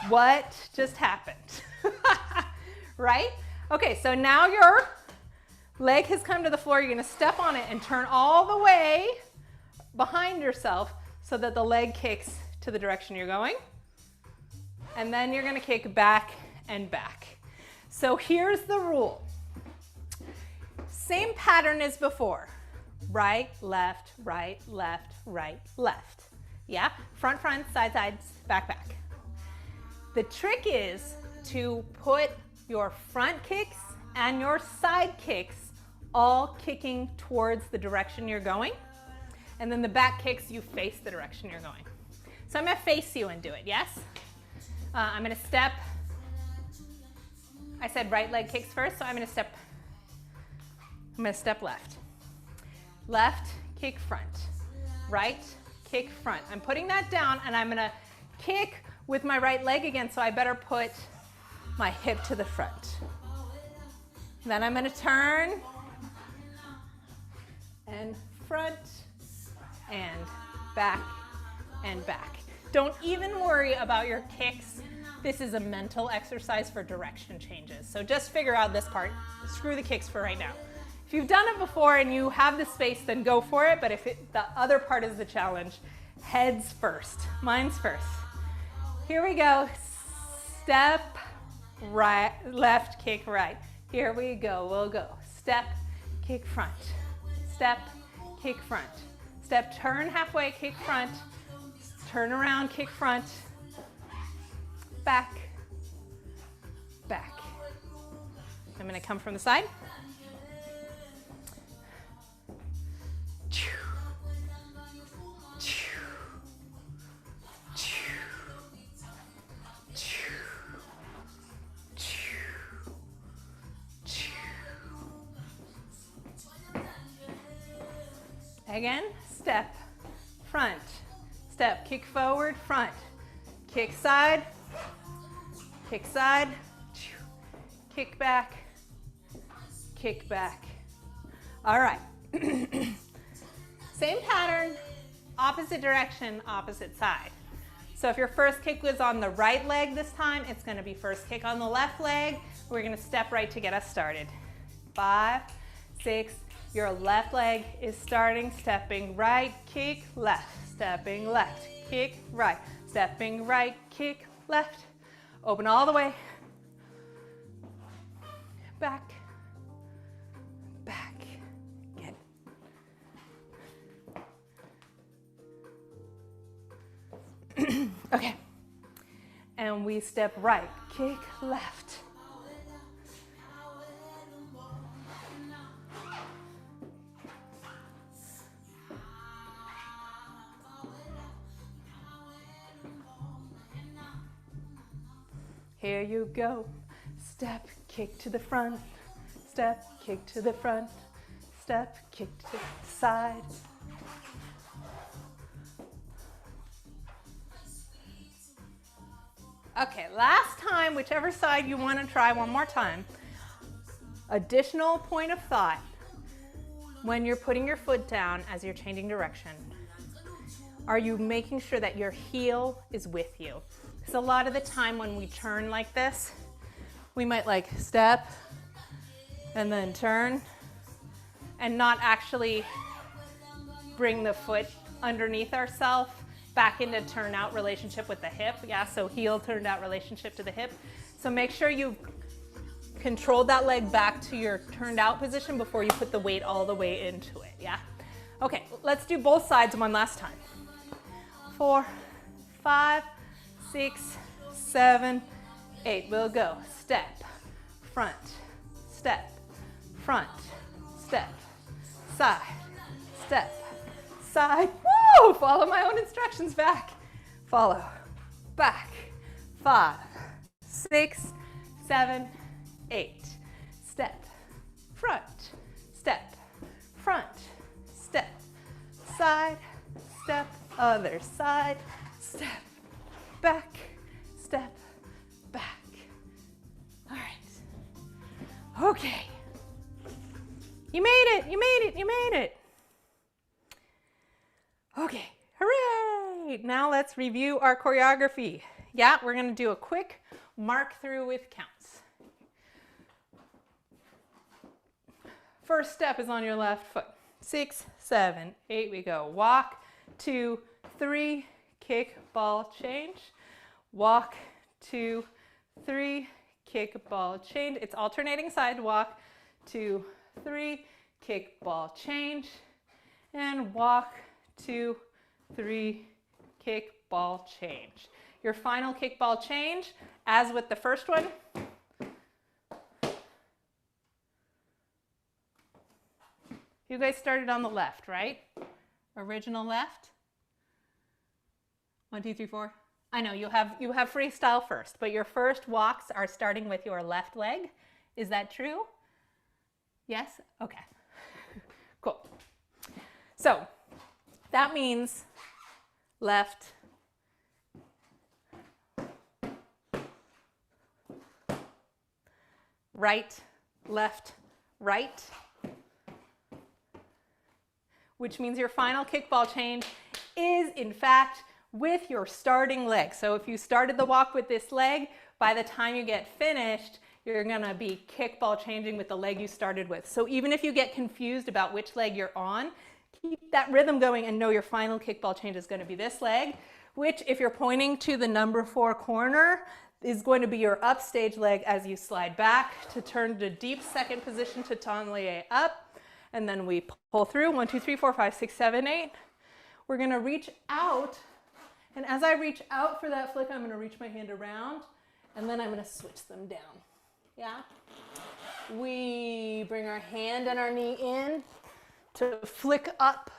What just happened? Right? Okay, so now your leg has come to the floor. You're gonna step on it and turn all the way behind yourself so that the leg kicks to the direction you're going. And then you're gonna kick back and back. So here's the rule. Same pattern as before. Right, left, right, left, right, left. Yeah? Front, front, side, sides, back, back. The trick is to put your front kicks and your side kicks all kicking towards the direction you're going. And then the back kicks, you face the direction you're going. So I'm gonna face you and do it, yes? I'm gonna step. I said right leg kicks first, so I'm gonna step left. Left, kick front. Right, kick front. I'm putting that down and I'm gonna kick with my right leg again, so I better put my hip to the front. Then I'm gonna turn and front and back and back. Don't even worry about your kicks. This is a mental exercise for direction changes. So just figure out this part. Screw the kicks for right now. If you've done it before and you have the space, then go for it. But if the other part is the challenge, heads first. Mine's first. Here we go. Step right, left, kick right. Here we go. We'll go. Step, kick front. Step, kick front. Step, turn halfway, kick front. Turn around, kick front. Back, back. I'm gonna come from the side. Again, step, front, step, kick forward, front, kick side, kick back, kick back. All right. Same pattern, opposite direction, opposite side. So if your first kick was on the right leg this time, it's gonna be first kick on the left leg. We're gonna step right to get us started. 5, 6, your left leg is starting, stepping right, kick left, stepping left, kick right, stepping right, kick left. Open all the way. Back, back, Okay. And we step right, kick left. Here you go. Step, kick to the front. Step, kick to the front. Step, kick to the side. Okay, last time, whichever side you want to try one more time. Additional point of thought when you're putting your foot down as you're changing direction. Are you making sure that your heel is with you? Because a lot of the time when we turn like this, we might like step and then turn and not actually bring the foot underneath ourselves back into turn out relationship with the hip. Yeah, so heel turned out relationship to the hip. So make sure you control that leg back to your turned out position before you put the weight all the way into it. Yeah. Okay, let's do both sides one last time. 4, 5, 6, 7, 8. We'll go. Step, front, step, front, step, side, step, side. Woo! Follow my own instructions back. Follow, back. 5, 6, 7, 8. Step, front, step, front, step, side, step, other side, step, back, step, back. All right. Okay. You made it, you made it, you made it. Okay, hooray! Now let's review our choreography. Yeah, we're gonna do a quick mark through with counts. First step is on your left foot. 6, 7, 8, we go. Walk, 2, 3, kick, ball, change. Walk, 2, 3, kick, ball, change. It's alternating side. Walk, 2, 3, kick, ball, change. And walk, 2, 3, kick, ball, change. Your final kick, ball, change, as with the first one. You guys started on the left, right? Original left. 1, 2, 3, 4. I know you have freestyle first, but your first walks are starting with your left leg. Is that true? Yes? Okay. Cool. So that means left, right, left, right, which means your final kickball change is in fact with your starting leg. So if you started the walk with this leg, by the time you get finished, you're gonna be kickball changing with the leg you started with. So even if you get confused about which leg you're on, keep that rhythm going and know your final kickball change is gonna be this leg, which if you're pointing to the number 4 corner, is going to be your upstage leg as you slide back to turn to deep second position to tanlier up. And then we pull through. 1, 2, 3, 4, 5, 6, 7, 8. We're gonna reach out. And as I reach out for that flick, I'm gonna reach my hand around and then I'm gonna switch them down. Yeah? We bring our hand and our knee in to flick up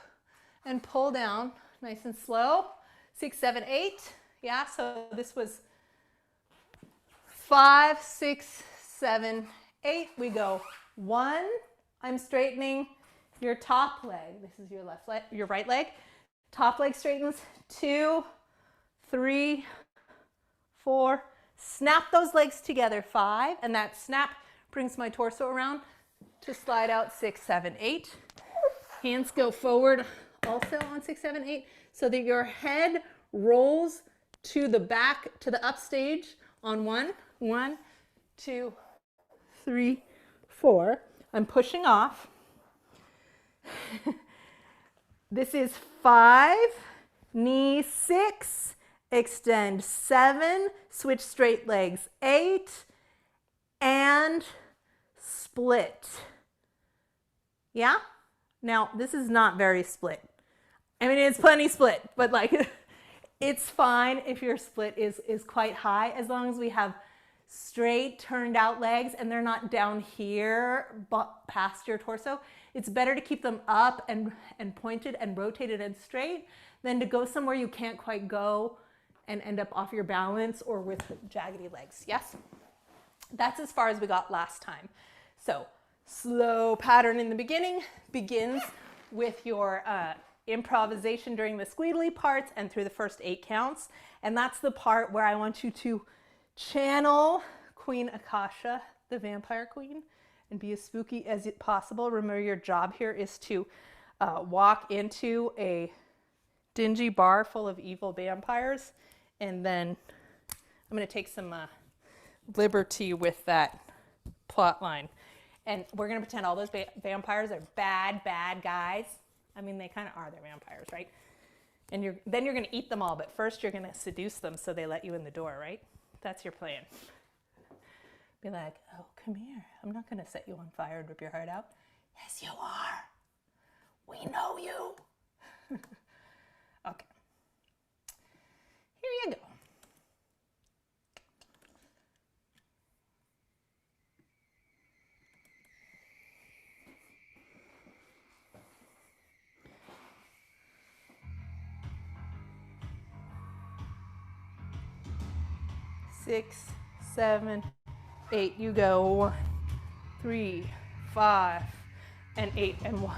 and pull down, nice and slow. 6, 7, 8. Yeah, so this was 5, 6, 7, 8. We go 1. I'm straightening your top leg. This is your left leg, your right leg. Top leg straightens. 2, 3, 4. Snap those legs together. 5, and that snap brings my torso around to slide out. 6, 7, 8. Hands go forward also on 6, 7, 8, so that your head rolls to the back, to the upstage on 1. 1, 2, 3, 4. I'm pushing off. This is 5, knee 6, extend 7, switch straight legs 8, and split. Yeah? Now, this is not very split. I mean, it's plenty split, but like, It's fine if your split is quite high, as long as we have straight turned out legs and they're not down here but past your torso. It's better to keep them up and pointed and rotated and straight than to go somewhere you can't quite go and end up off your balance or with jaggedy legs. Yes? That's as far as we got last time. So slow pattern in the beginning begins with your improvisation during the squeedly parts and through the first 8 counts. And that's the part where I want you to channel Queen Akasha, the vampire queen, and be as spooky as possible. Remember, your job here is to walk into a dingy bar full of evil vampires, and then I'm going to take some liberty with that plot line. And we're going to pretend all those vampires are bad guys. I mean, they kind of are. They're vampires, right? And then you're going to eat them all, but first you're going to seduce them so they let you in the door, right? That's your plan. Be like, oh, come here. I'm not going to set you on fire and rip your heart out. Yes, you are. We know you. Okay. Here you go. Six, 7, 8. You go 1, 3, 5, and 8, and 1.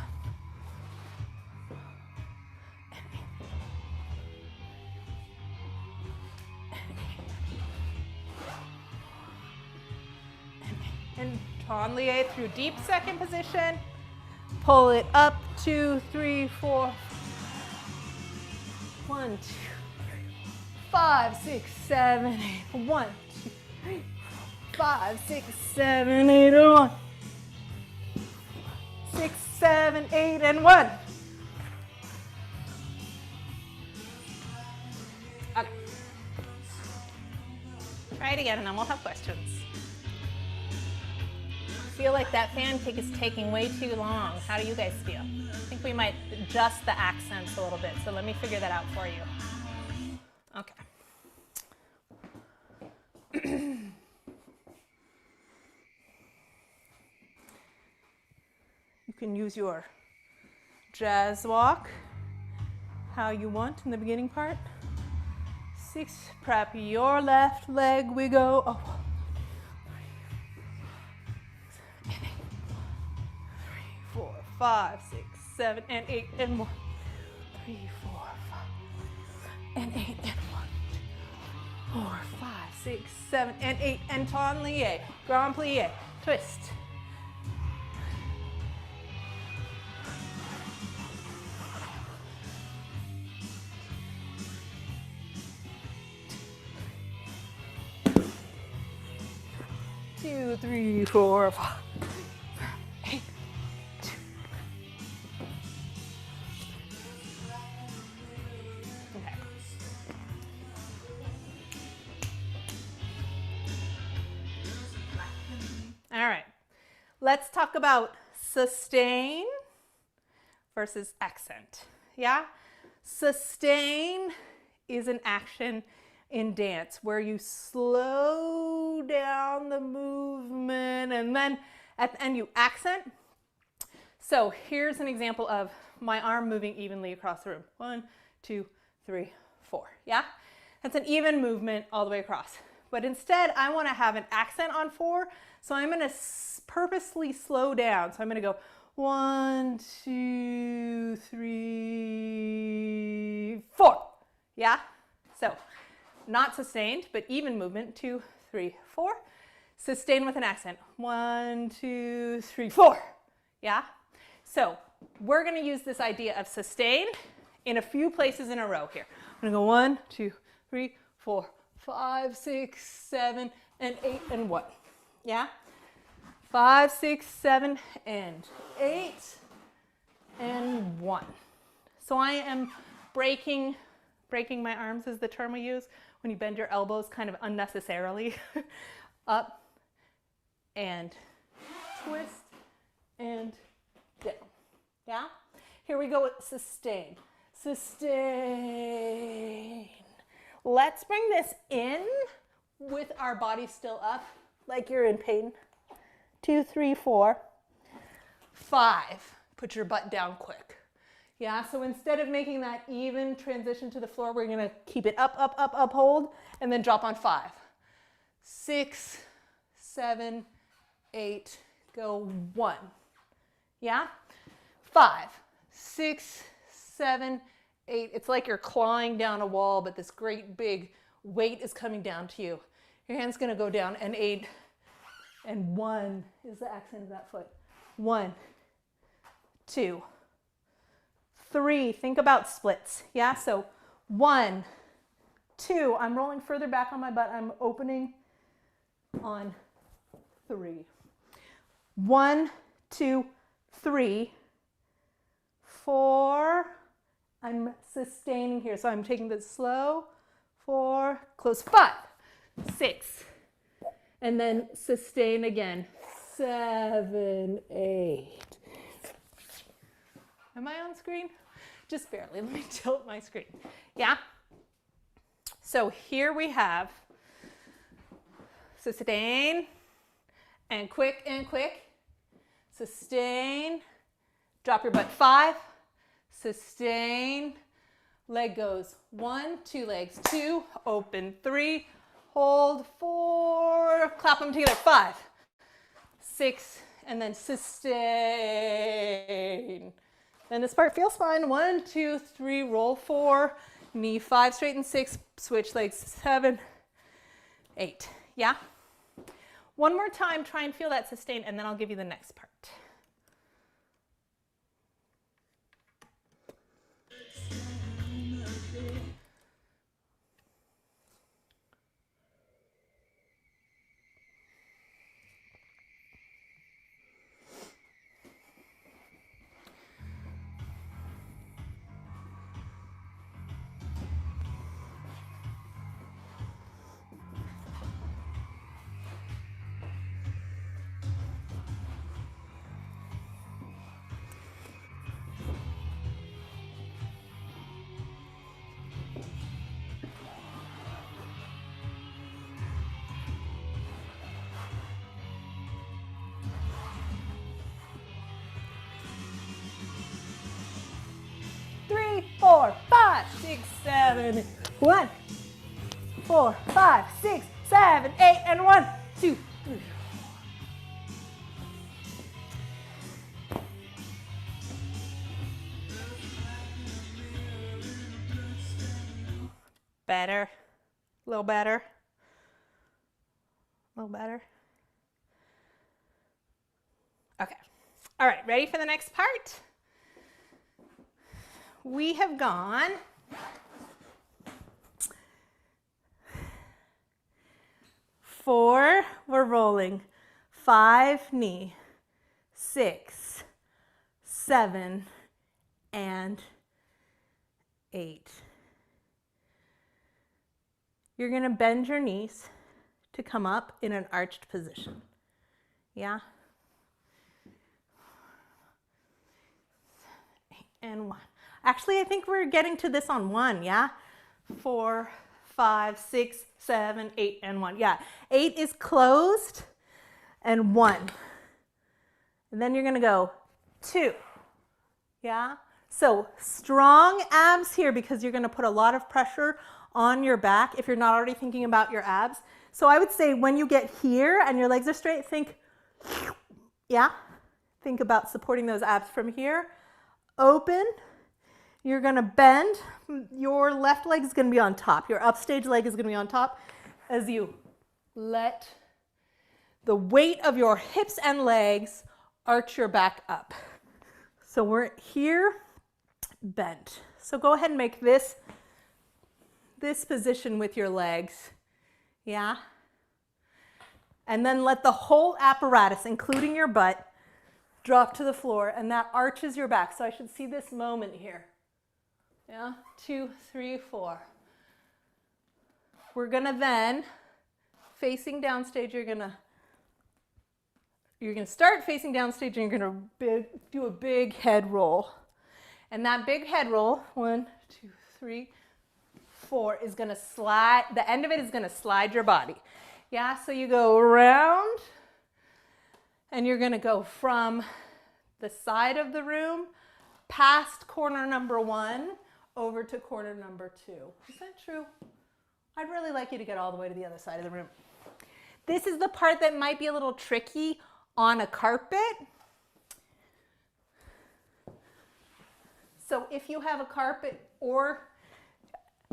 And Tonlier through deep second position. Pull it up, 2, 3, 4. 1, 2, 5, 6, 7, 8. 1, 2, 3, 5, 6, 7, 8, and 1. 6, 7, 8, and 1. Okay. Try it again, and then we'll have questions. I feel like that fan kick is taking way too long. How do you guys feel? I think we might adjust the accents a little bit, so let me figure that out for you. Okay. You can use your jazz walk how you want in the beginning part. 6, prep your left leg, we go. Oh. 3, 4, 5, 6, 7, and 8, and 1. 3, 4, 5, and 8, and 1. 4, 5, 6, 7, and 8, and Tonlier, Grand Plie, twist. Two, 3, 4, 5, 8, 2. Okay. All right. Let's talk about sustain versus accent. Yeah? Sustain is an action in dance where you slow down the movement and then at the end you accent. So here's an example of my arm moving evenly across the room. 1, 2, 3, 4. Yeah? That's an even movement all the way across. But instead I want to have an accent on 4, so I'm going to purposely slow down. So I'm going to go 1, 2, 3, 4. Yeah? So not sustained, but even movement. 2, 3, 4. Sustain with an accent. 1, 2, 3, 4. Yeah? So we're going to use this idea of sustain in a few places in a row here. I'm going to go 1, 2, 3, 4, 5, 6, 7, and 8, and 1. Yeah? 5, 6, 7, and 8, and 1. So I am breaking my arms is the term we use when you bend your elbows kind of unnecessarily. Up and twist and down. Yeah? Here we go with sustain. Sustain. Let's bring this in with our body still up, like you're in pain. 2, 3, 4, 5. Put your butt down quick. Yeah, so instead of making that even transition to the floor, we're gonna keep it up, up, up, up, hold, and then drop on 5. 6, 7, 8, go 1. Yeah? 5, 6, 7, 8. It's like you're clawing down a wall, but this great big weight is coming down to you. Your hand's gonna go down, and 8, and 1 is the accent of that foot. 1, 2, 3. Think about splits. Yeah, so 1, 2. I'm rolling further back on my butt. I'm opening on 3. 1, 2, 3, 4. I'm sustaining here, so I'm taking this slow. 4, close. 5, 6, and then sustain again. 7, 8. Am I on screen? Just barely. Let me tilt my screen. Yeah? So here we have sustain and quick, sustain, drop your butt. 5, sustain, leg goes 1, 2 legs, 2, open, 3, hold, 4, clap them together. 5, 6, and then sustain. And this part feels fine. 1, 2, 3, roll. 4, knee 5, straighten. 6, switch legs. 7, 8. Yeah? One more time, try and feel that sustain, and then I'll give you the next part. Three, 4, 5, 6, 7, 1, 4, 5, 6, 7, 8, and 1, 2, 3. Better, a little better, a little better. Okay, all right, ready for the next part? We have gone 4, we're rolling, 5, knee, 6, 7, and 8. You're going to bend your knees to come up in an arched position. Yeah? And 1. Actually, I think we're getting to this on 1, yeah? 4, 5, 6, 7, 8, and 1. Yeah, 8 is closed, and 1. And then you're going to go 2, yeah? So strong abs here because you're going to put a lot of pressure on your back if you're not already thinking about your abs. So I would say when you get here and your legs are straight, think, yeah? Think about supporting those abs from here. Open. You're going to bend. Your left leg is going to be on top. Your upstage leg is going to be on top as you let the weight of your hips and legs arch your back up. So we're here, bent. So go ahead and make this position with your legs. Yeah? And then let the whole apparatus, including your butt, drop to the floor, and that arches your back. So I should see this moment here. Yeah, 2, 3, 4. We're gonna then, facing downstage, you're gonna start facing downstage and you're gonna do a big head roll. And that big head roll, 1, 2, 3, 4 is gonna slide, the end of it is gonna slide your body. Yeah, so you go around and you're gonna go from the side of the room past corner number 1 over to corner number 2. Is that true? I'd really like you to get all the way to the other side of the room. This is the part that might be a little tricky on a carpet. So if you have a carpet, or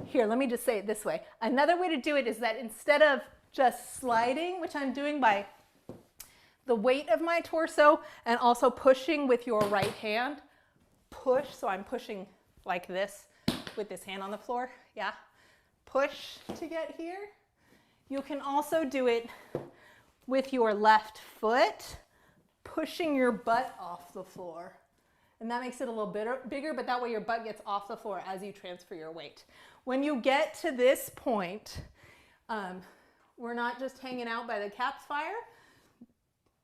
here, let me just say it this way. Another way to do it is that instead of just sliding, which I'm doing by the weight of my torso and also pushing with your right hand, push, so I'm pushing like this with this hand on the floor, yeah, push to get here. You can also do it with your left foot, pushing your butt off the floor. And that makes it a little bigger, but that way your butt gets off the floor as you transfer your weight. When you get to this point, we're not just hanging out by the caps fire.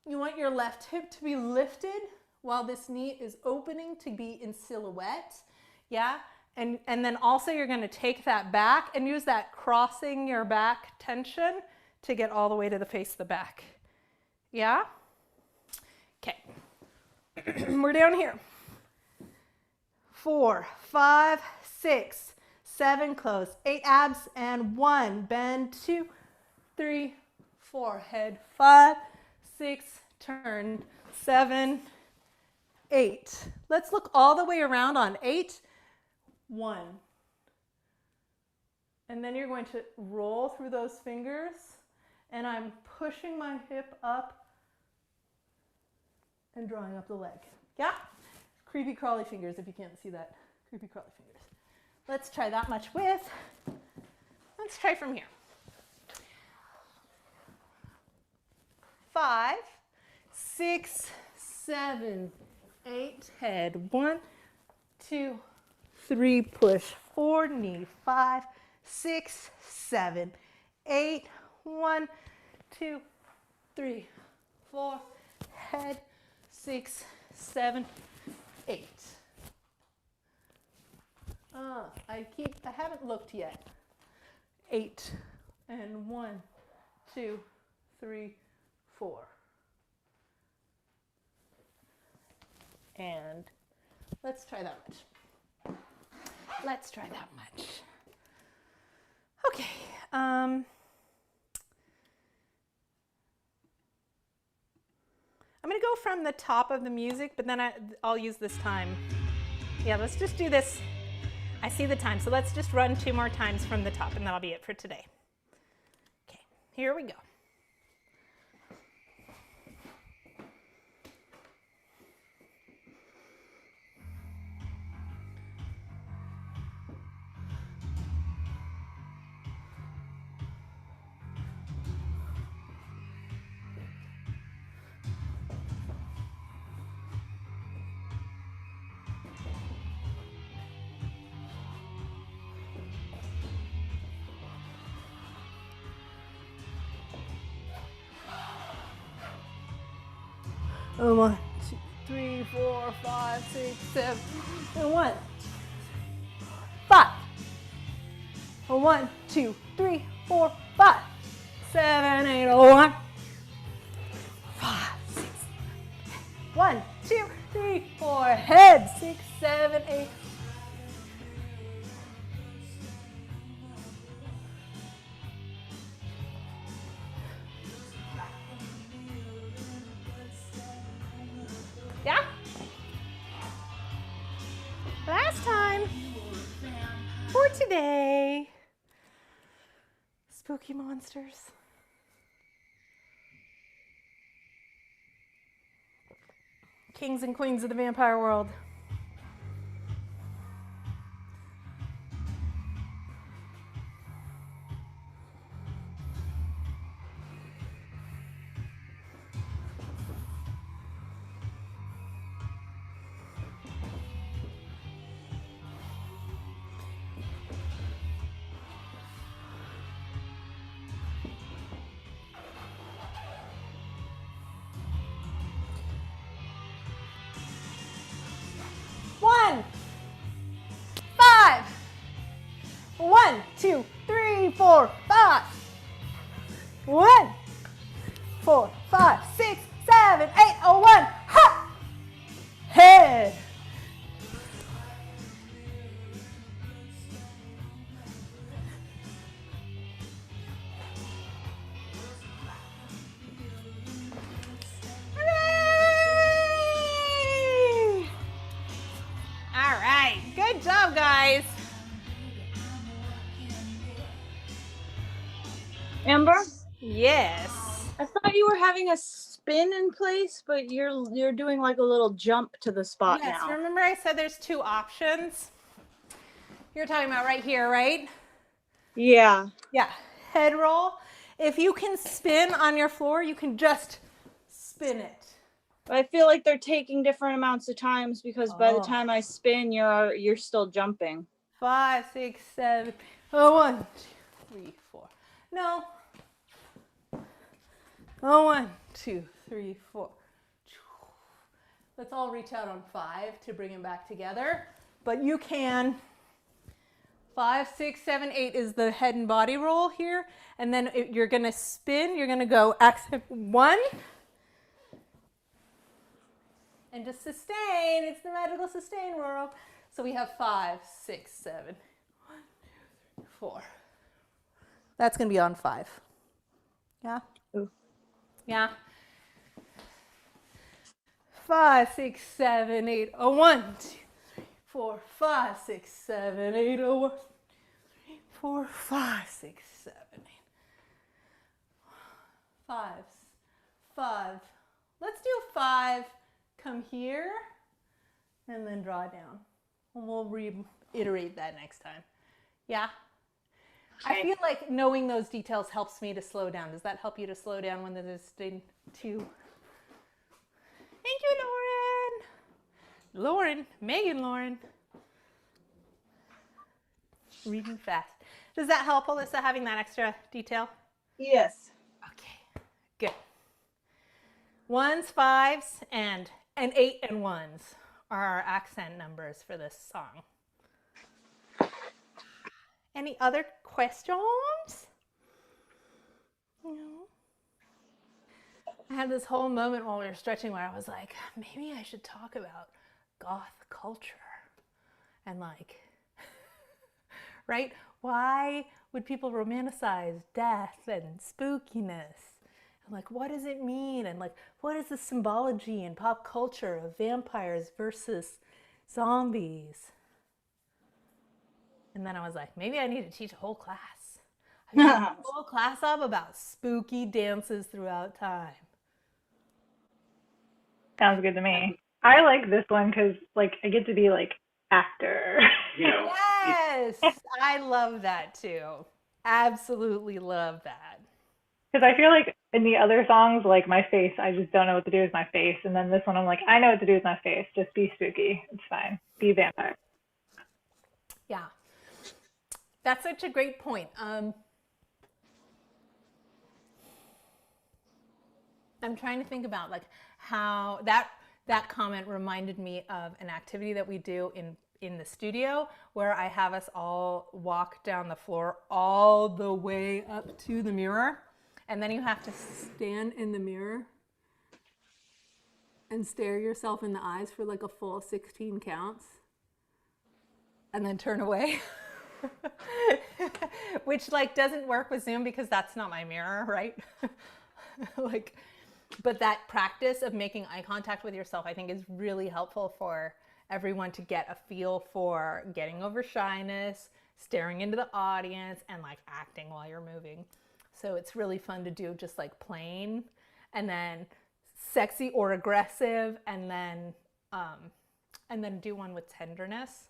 You want your left hip to be lifted while this knee is opening to be in silhouette. Yeah? And then also you're going to take that back and use that crossing your back tension to get all the way to the face of the back. Yeah? Okay. We're down here. 4, 5, 6, 7, close, 8 abs, and 1, bend, 2, 3, 4, head, 5, 6, turn, 7, 8. Let's look all the way around on 8, 1. And then you're going to roll through those fingers, and I'm pushing my hip up and drawing up the leg. Yeah? Creepy crawly fingers, if you can't see that. Creepy crawly fingers. Let's try that much width. Let's try from here. 5, 6, 7, 8, head. 1, 2, 3, push. 4, knee. 5, 6, 7, 8. 1, 2, 3, 4, head. 6, 7, 8. I haven't looked yet. 8 and 1, 2, 3, 4. And let's try that much. Let's try that much. Okay. I'm going to go from the top of the music, but then I'll use this time. Yeah, let's just do this. I see the time, so let's just run 2 more times from the top, and that'll be it for today. Okay, here we go. And 1, 2, 3, 4, 5, 6, 7, and 1, 5. 1, 2, 3, 4, 5, 7, 8, 1, 5, 6, 1, 2, 3, 4, head, 6, 7, 8. Yeah? Last time for today. Spooky monsters. Kings and queens of the vampire world. 1, 2, 3, 4, 5. 1, 4, 5, 6, 7, 8, oh, 1, ha! Head. Hooray! All right, good job, guys. Amber, Yes. I thought you were having a spin in place, but you're doing like a little jump to the spot Yes, now. remember I said there's 2 options? You're talking about right here, right? Yeah. Yeah, head roll. If you can spin on your floor, you can just spin it. I feel like they're taking different amounts of times because by the Oh. time I spin, you're still jumping. 5, 6, 7, oh, 1, 2, 3, 4. No. Oh, 1, 2, 3, 4. Let's all reach out on 5 to bring them back together. But you can. 5, 6, 7, 8 is the head and body roll here. And then you're going to spin. You're going to go accent 1. And just sustain. It's the magical sustain roll. So we have 5, 6, 7. 1, 2, 3, 4. That's going to be on 5. Yeah? Ooh. Yeah. 5, 6, 7, 8. Oh, 1, 2, 3, 4, 5, 6, 7, 8. Oh, 1, 2, 3, 4, 5, 6, 7, 8. 5, 5. Let's do 5. Come here and then draw down. And we'll reiterate that next time. Yeah? I feel like knowing those details helps me to slow down. Does that help you to slow down when there's thing 2? Thank you, Lauren. Megan Lauren. Reading fast. Does that help, Alyssa, having that extra detail? Yes. Okay, good. 1s, 5s, and 8 and 1s are our accent numbers for this song. Any other questions? No. I had this whole moment while we were stretching where I was like, maybe I should talk about goth culture and like, right? Why would people romanticize death and spookiness? And like, what does it mean? And like, what is the symbology in pop culture of vampires versus zombies? And then I was like, maybe I need to teach a whole class. I teach a whole class up about spooky dances throughout time. Sounds good to me. I like this one because, like, I get to be, like, actor. Yes, I love that too. Absolutely love that. Because I feel like in the other songs, like, my face, I just don't know what to do with my face. And then this one, I'm like, I know what to do with my face. Just be spooky. It's fine. Be a vampire. Yeah. That's such a great point. I'm trying to think about like how that comment reminded me of an activity that we do in the studio where I have us all walk down the floor all the way up to the mirror, and then you have to stand in the mirror and stare yourself in the eyes for like a full 16 counts and then turn away. Which like doesn't work with Zoom because that's not my mirror, right? Like, but that practice of making eye contact with yourself, I think, is really helpful for everyone to get a feel for getting over shyness, staring into the audience, and like acting while you're moving. So it's really fun to do just like plain, and then sexy or aggressive, and then do one with tenderness.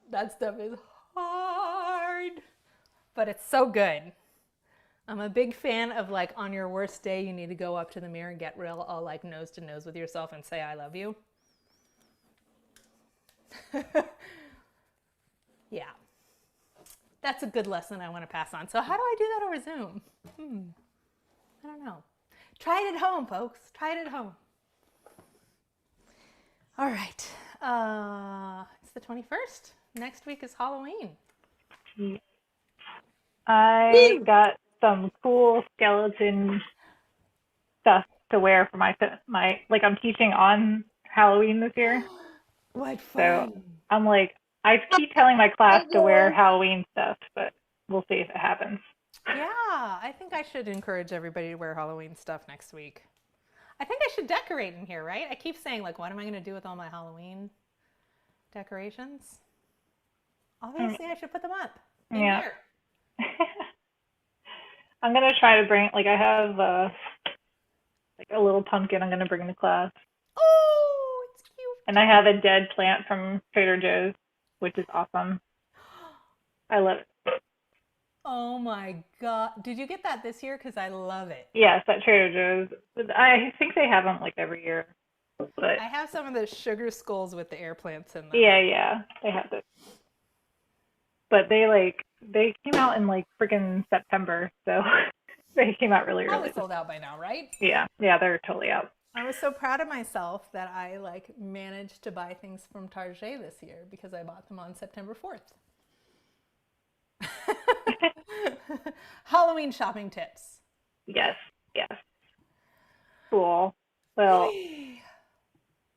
That stuff is hard, but it's so good. I'm a big fan of like on your worst day, you need to go up to the mirror and get real all like nose to nose with yourself and say, I love you. Yeah, that's a good lesson I want to pass on. So how do I do that over Zoom? I don't know. Try it at home, folks. Try it at home. All right. It's the 21st. Next week is Halloween. I got some cool skeleton stuff to wear for my like I'm teaching on Halloween this year. What So fun. I'm like I keep telling my class to wear Lego. Halloween stuff, but we'll see if it happens. Yeah, I think I should encourage everybody to wear Halloween stuff next week. I think I should decorate in here, right? I keep saying, like, what am I going to do with all my Halloween decorations? Obviously, I should put them up in Yeah. here. I'm gonna try to bring like I have like a little pumpkin I'm gonna bring to class. Oh, it's cute. And I have a dead plant from Trader Joe's, which is awesome. I love it. Oh my God. Did you get that this year? Because I love it. Yes, at Trader Joe's. I think they have them like every year. But I have some of the sugar skulls with the air plants in them. yeah, they have it. But they came out in like freaking September, so they came out really early. Probably sold out by now, right? Yeah, they're totally out. I was so proud of myself that I like managed to buy things from Target this year because I bought them on September 4th. Halloween shopping tips. Yes. Cool. Well,